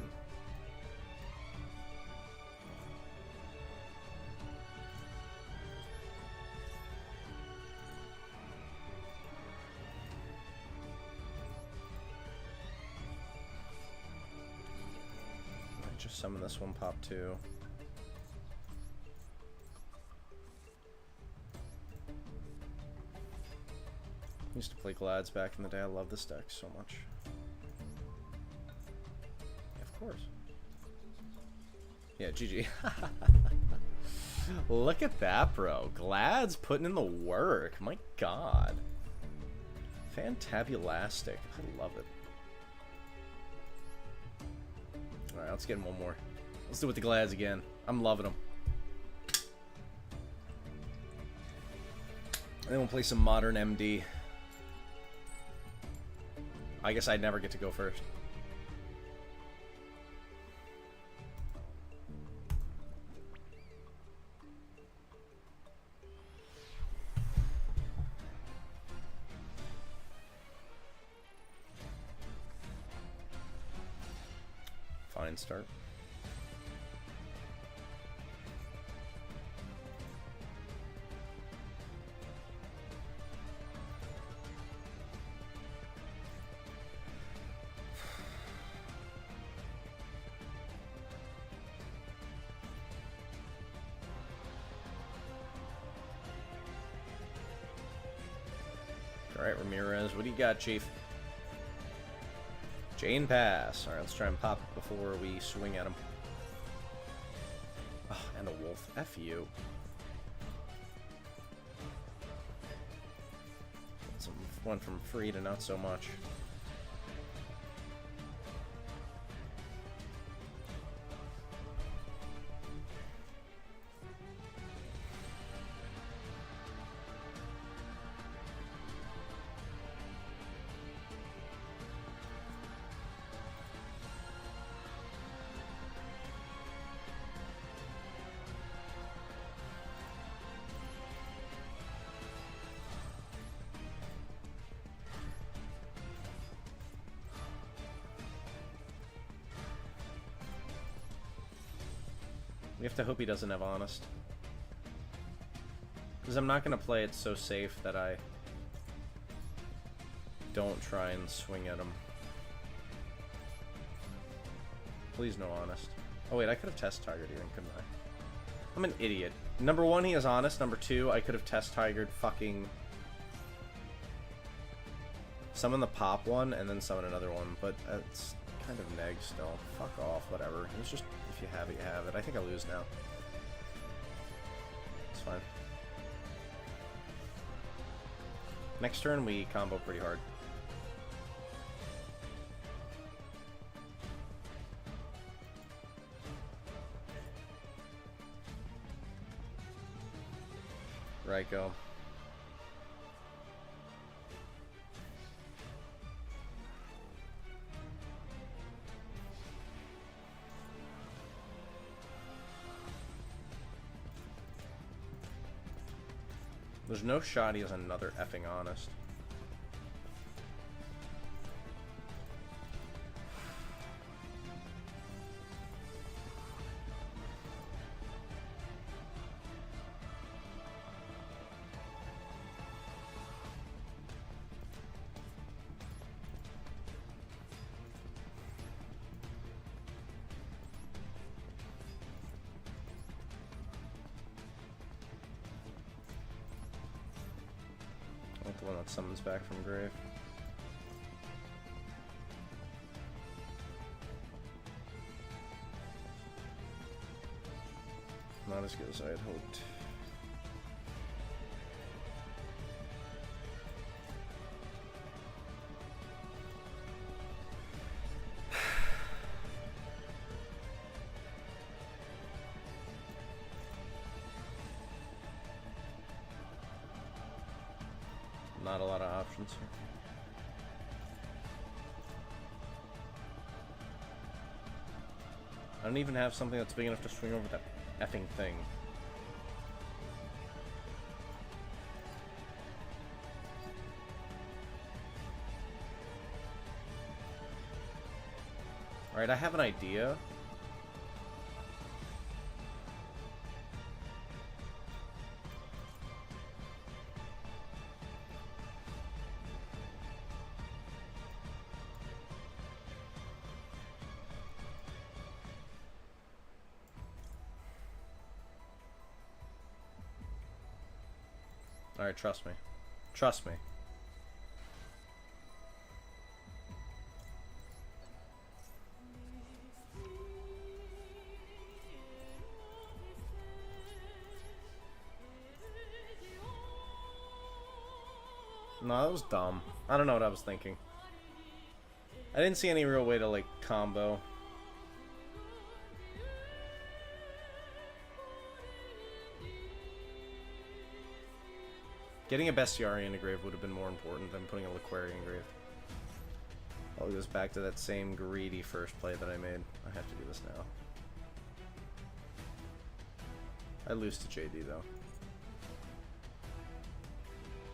Just summon this one, pop 2. Used to play Glads back in the day. I love this deck so much. Yeah, of course. Yeah, GG. Look at that, bro. Glad's putting in the work. My god. Fantabulastic. I love it. Alright, let's get him one more. Let's do it with the Glads again. I'm loving them. And then we'll play some Modern MD. I guess I'd never get to go first. Fine start. Alright, Ramirez, what do you got, Chief? Jane Pass. Alright, let's try and pop it before we swing at him. Oh, and a wolf. F you. Went from free to not so much. We have to hope he doesn't have Honest. Because I'm not going to play it so safe that I don't try and swing at him. Please no Honest. Oh wait, I could have test tigered even, couldn't I? I'm an idiot. Number one, he has Honest. Number two, I could have test tigered fucking... summon the pop one and then summon another one, but that's kind of neg still. Fuck off, whatever. It's just, if you have it, you have it. I think I lose now. It's fine. Next turn, we combo pretty hard. Ryko. There's no shot he has another effing Honest. The one that summons back from grave. Not as good as I had hoped. Not a lot of options here. I don't even have something that's big enough to swing over that effing thing. Alright, I have an idea. Alright, trust me. Trust me. No, that was dumb. I don't know what I was thinking. I didn't see any real way to, like, combo. Getting a Bestiary in a grave would have been more important than putting a Liquari in grave. All goes back to that same greedy first play that I made. I have to do this now. I lose to JD though.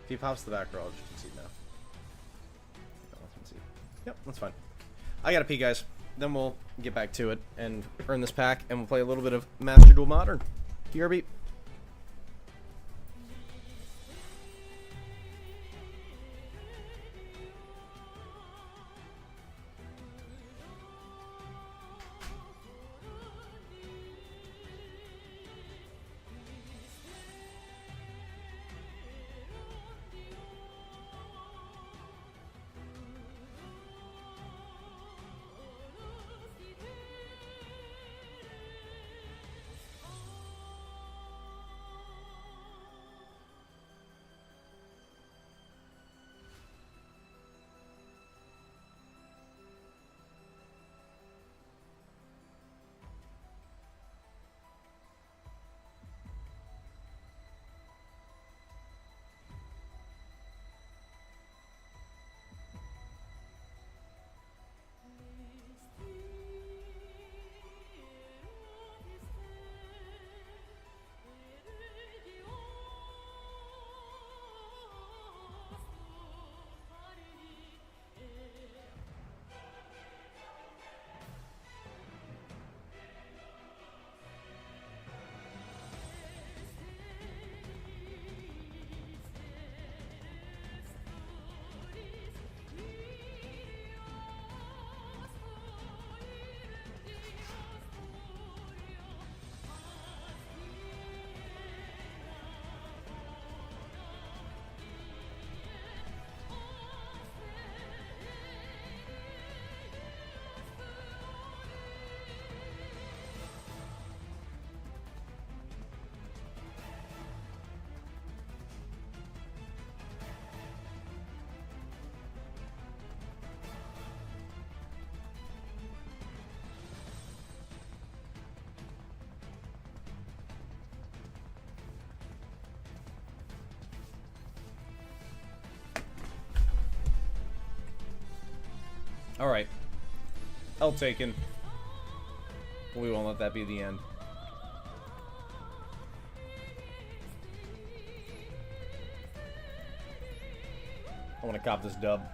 If he pops the back row, I'll just concede now. No, let's concede. Yep, that's fine. I gotta pee, guys. Then we'll get back to it and earn this pack, and we'll play a little bit of Master Duel Modern. TRB. Alright. L taken. We won't let that be the end. I want to cop this dub.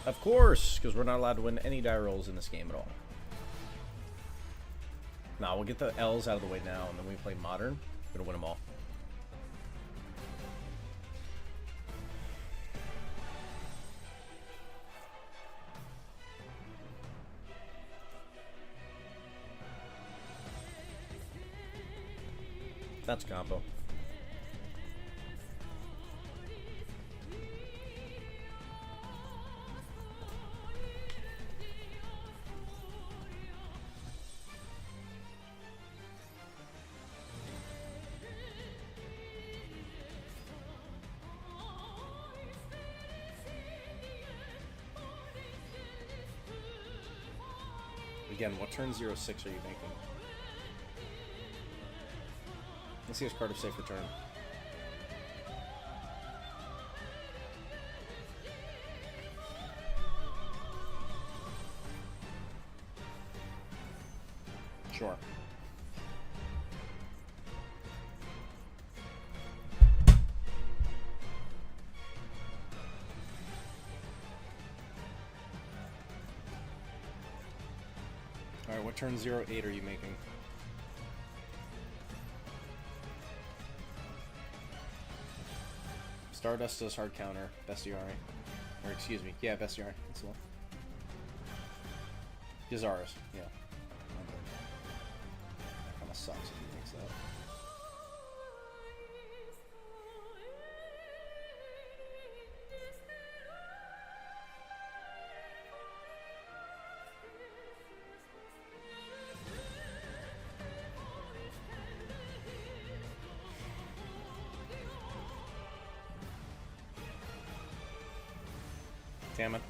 Of course, because we're not allowed to win any die rolls in this game at all. Nah, we'll get the L's out of the way now, and then we play Modern. We're gonna win them all. That's combo. Again, what turn 06 are you making? Let's see his card of safe return. Sure. Alright, what turn 08 are you making? Stardust does hard counter, bestiary. Or excuse me, yeah, bestiary. That's the one. Gizaris, yeah. That kinda sucks if he makes that. Damn it.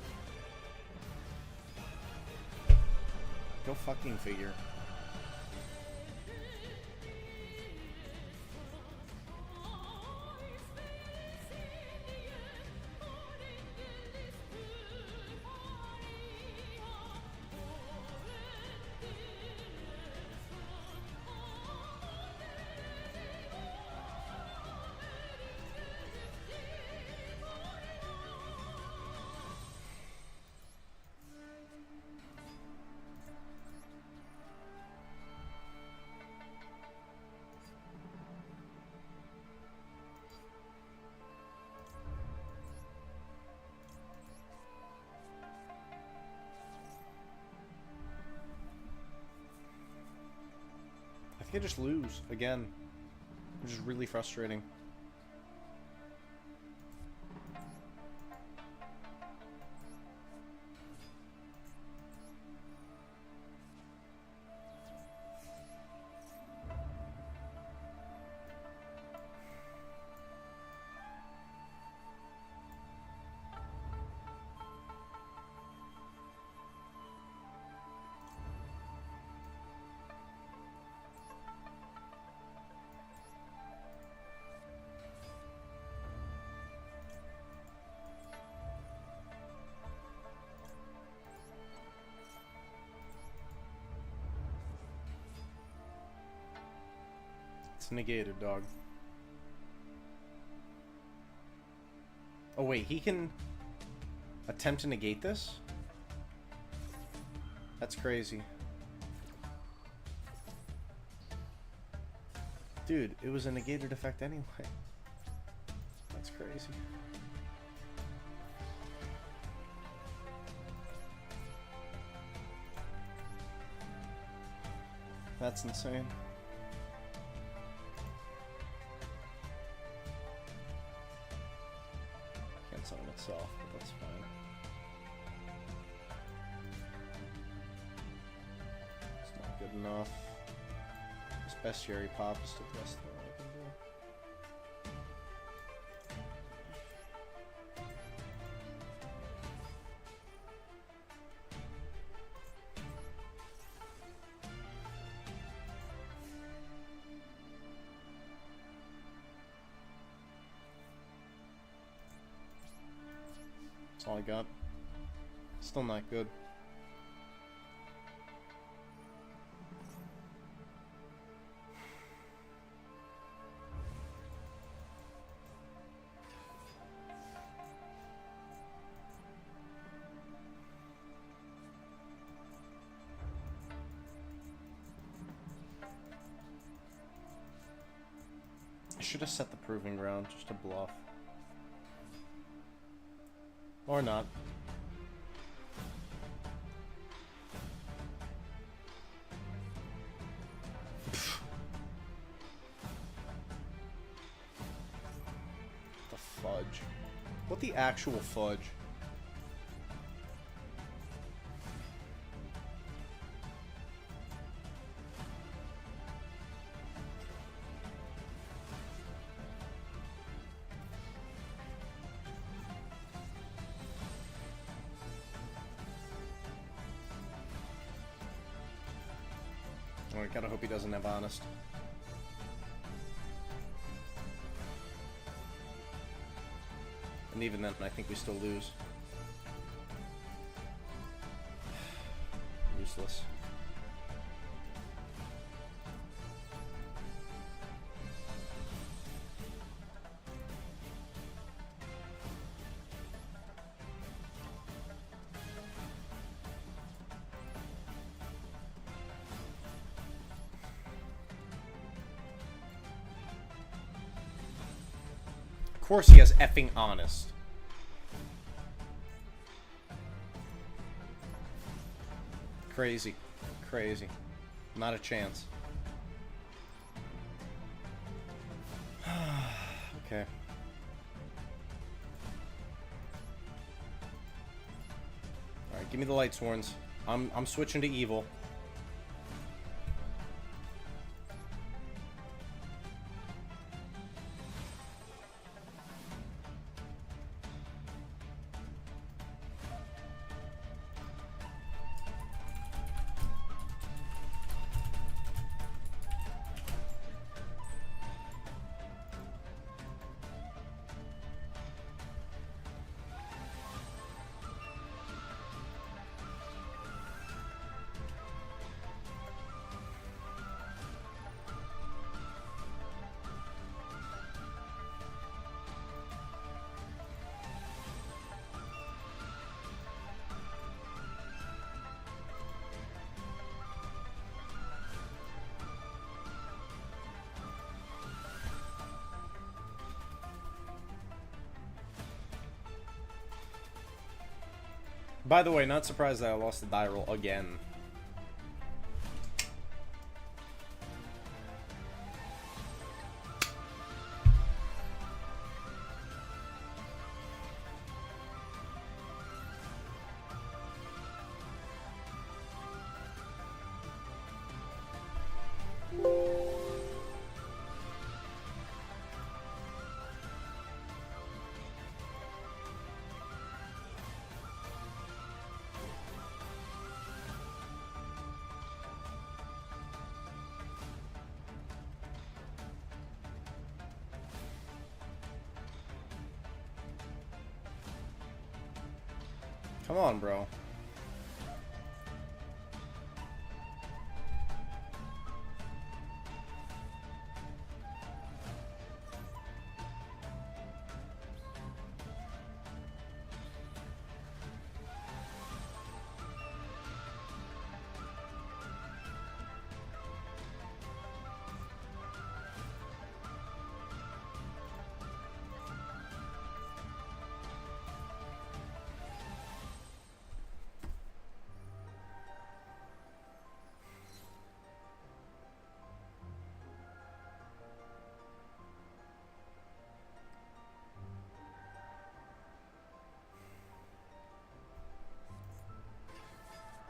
Go fucking figure. I just lose again, which is really frustrating. It's negated, dog. Oh wait, he can attempt to negate this? That's crazy. Dude, it was a negated effect anyway. That's crazy. That's insane. Can't summon itself, but that's fine. It's not good enough. This bestiary pop is the best thing I can do. That's all I got. Still not good. I should have set the proving ground just to bluff. Or not. The fudge. What the actual fudge? I gotta hope he doesn't have honest. And even then, I think we still lose. Useless. Of course he has effing honest. Crazy. Crazy. Not a chance. Okay. Alright, give me the light sworns. I'm switching to evil. By the way, not surprised that I lost the die roll again. Come on, bro.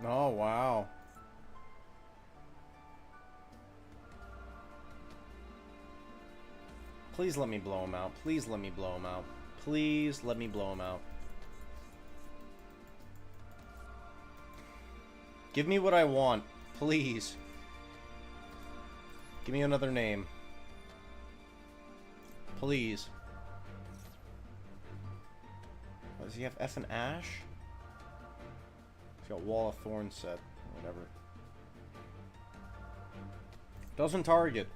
Oh, wow. Please let me blow him out. Please let me blow him out. Please let me blow him out. Give me what I want. Please. Give me another name. Please. Does he have F and Ash? He's got Wall of Thorns set. Whatever. Doesn't target.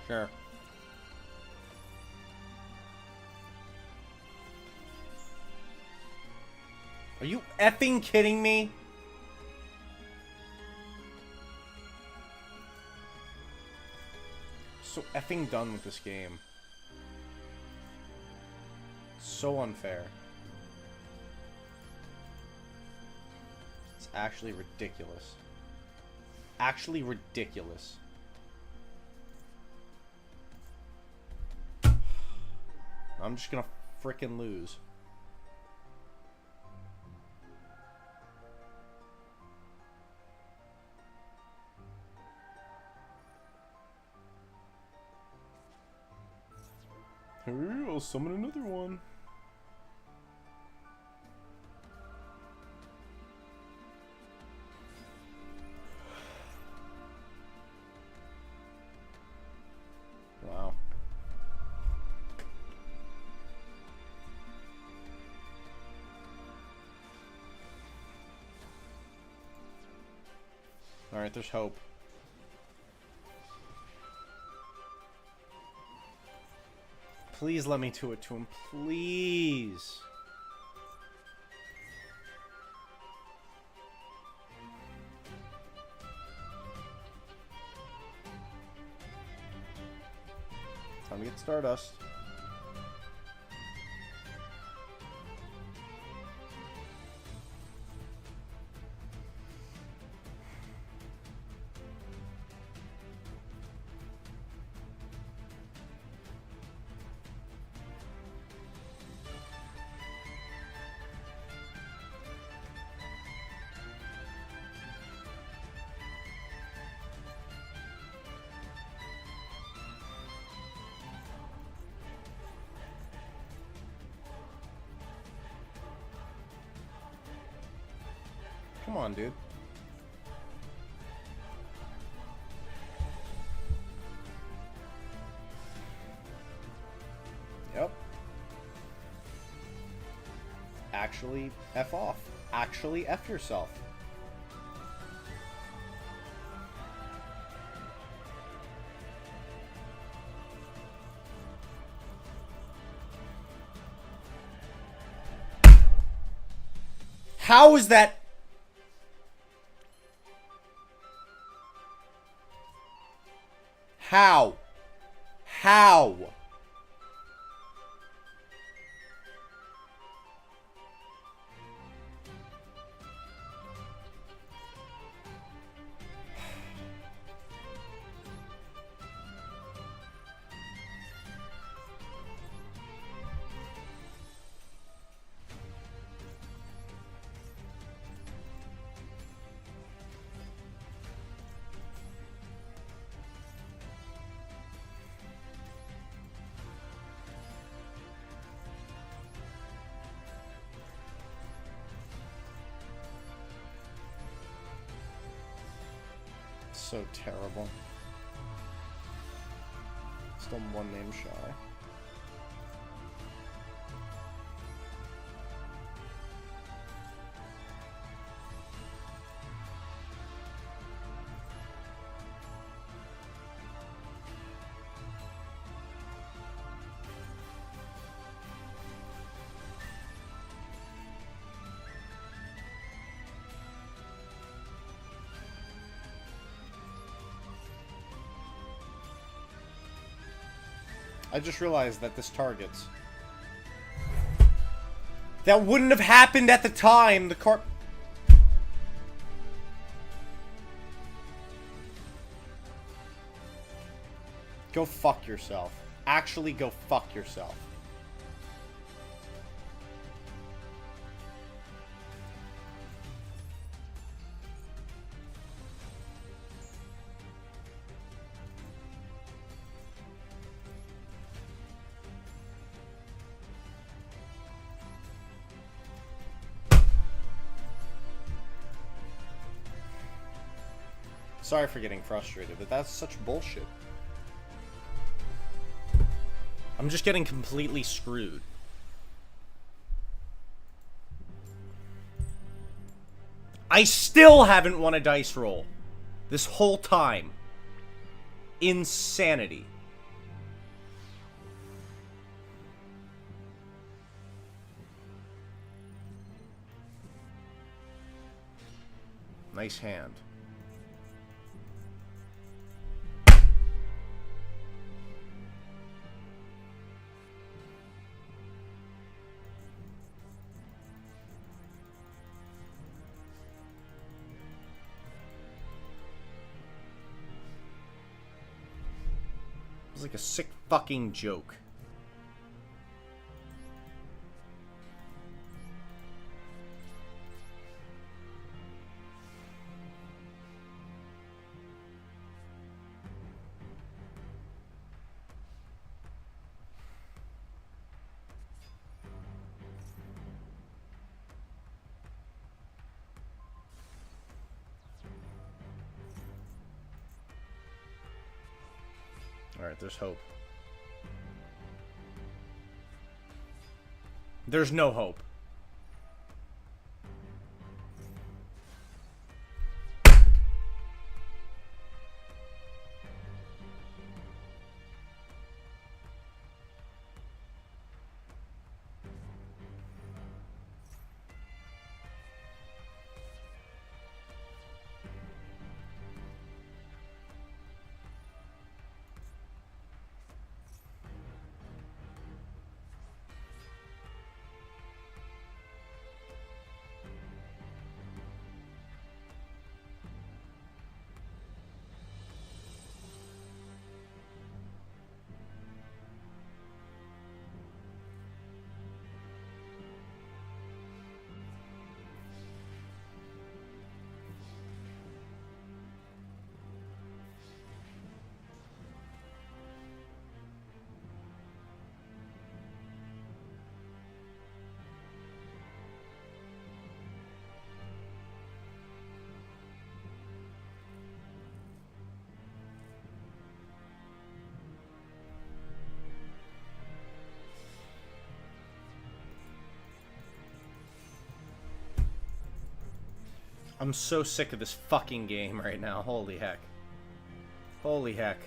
Sure. Are you effing kidding me? So effing done with this game. So unfair. It's actually ridiculous. Actually ridiculous. I'm just gonna frickin' lose. Hey, I'll summon another one. Wow. Alright, there's hope. Please let me do it to him. Please. Time to get Stardust. Come on, dude. Yep. Actually, F off. Actually, F yourself. How is that? How? How? So terrible. Still one name shy. I just realized that this targets. That wouldn't have happened at the time. The card. Go fuck yourself. Actually, go fuck yourself. Sorry for getting frustrated, but that's such bullshit. I'm just getting completely screwed. I still haven't won a dice roll this whole time. Insanity. Nice hand. It's like a sick fucking joke. Alright, there's hope. There's no hope. I'm so sick of this fucking game right now. Holy heck. Holy heck.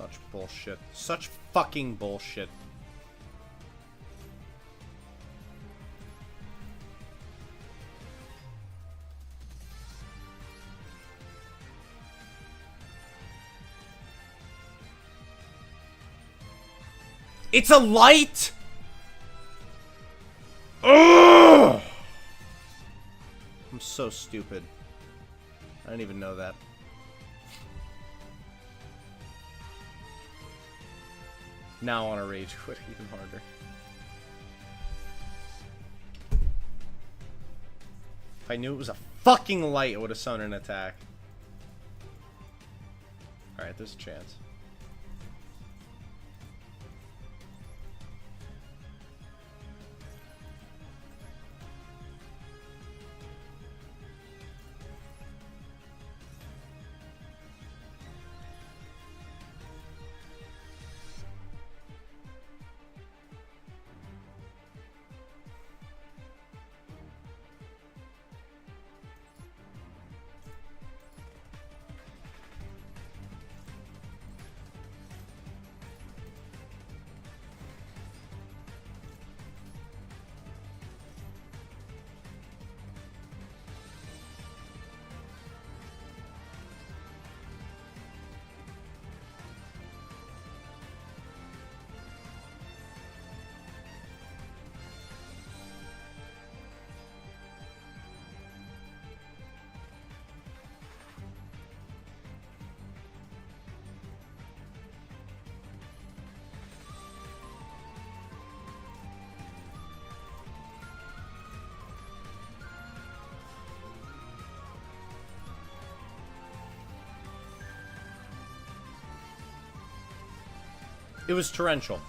Such bullshit. Such fucking bullshit. It's a light? Ugh! I'm so stupid. I didn't even know that. Now I want to rage quit even harder. If I knew it was a fucking light, I would have summoned an attack. Alright, there's a chance. It was torrential.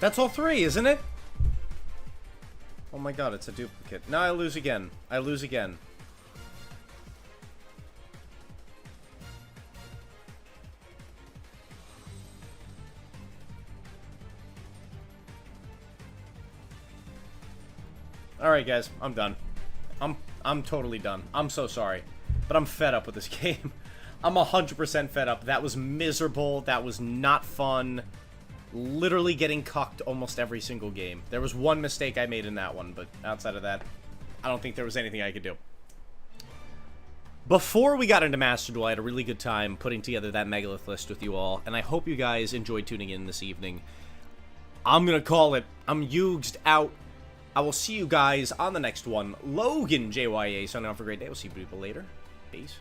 That's all 3, isn't it? Oh my god, it's a duplicate. Now I lose again. I lose again. Alright guys, I'm done. I'm totally done. I'm so sorry. But I'm fed up with this game. I'm 100% fed up. That was miserable. That was not fun. Literally getting cucked almost every single game. There was one mistake I made in that one, but outside of that, I don't think there was anything I could do. Before we got into Master Duel, I had a really good time putting together that Megalith list with you all, and I hope you guys enjoyed tuning in this evening. I'm gonna call it. I'm Yugs out. I will see you guys on the next one. LoganJYA signing off for a great day. We'll see you people later. Peace.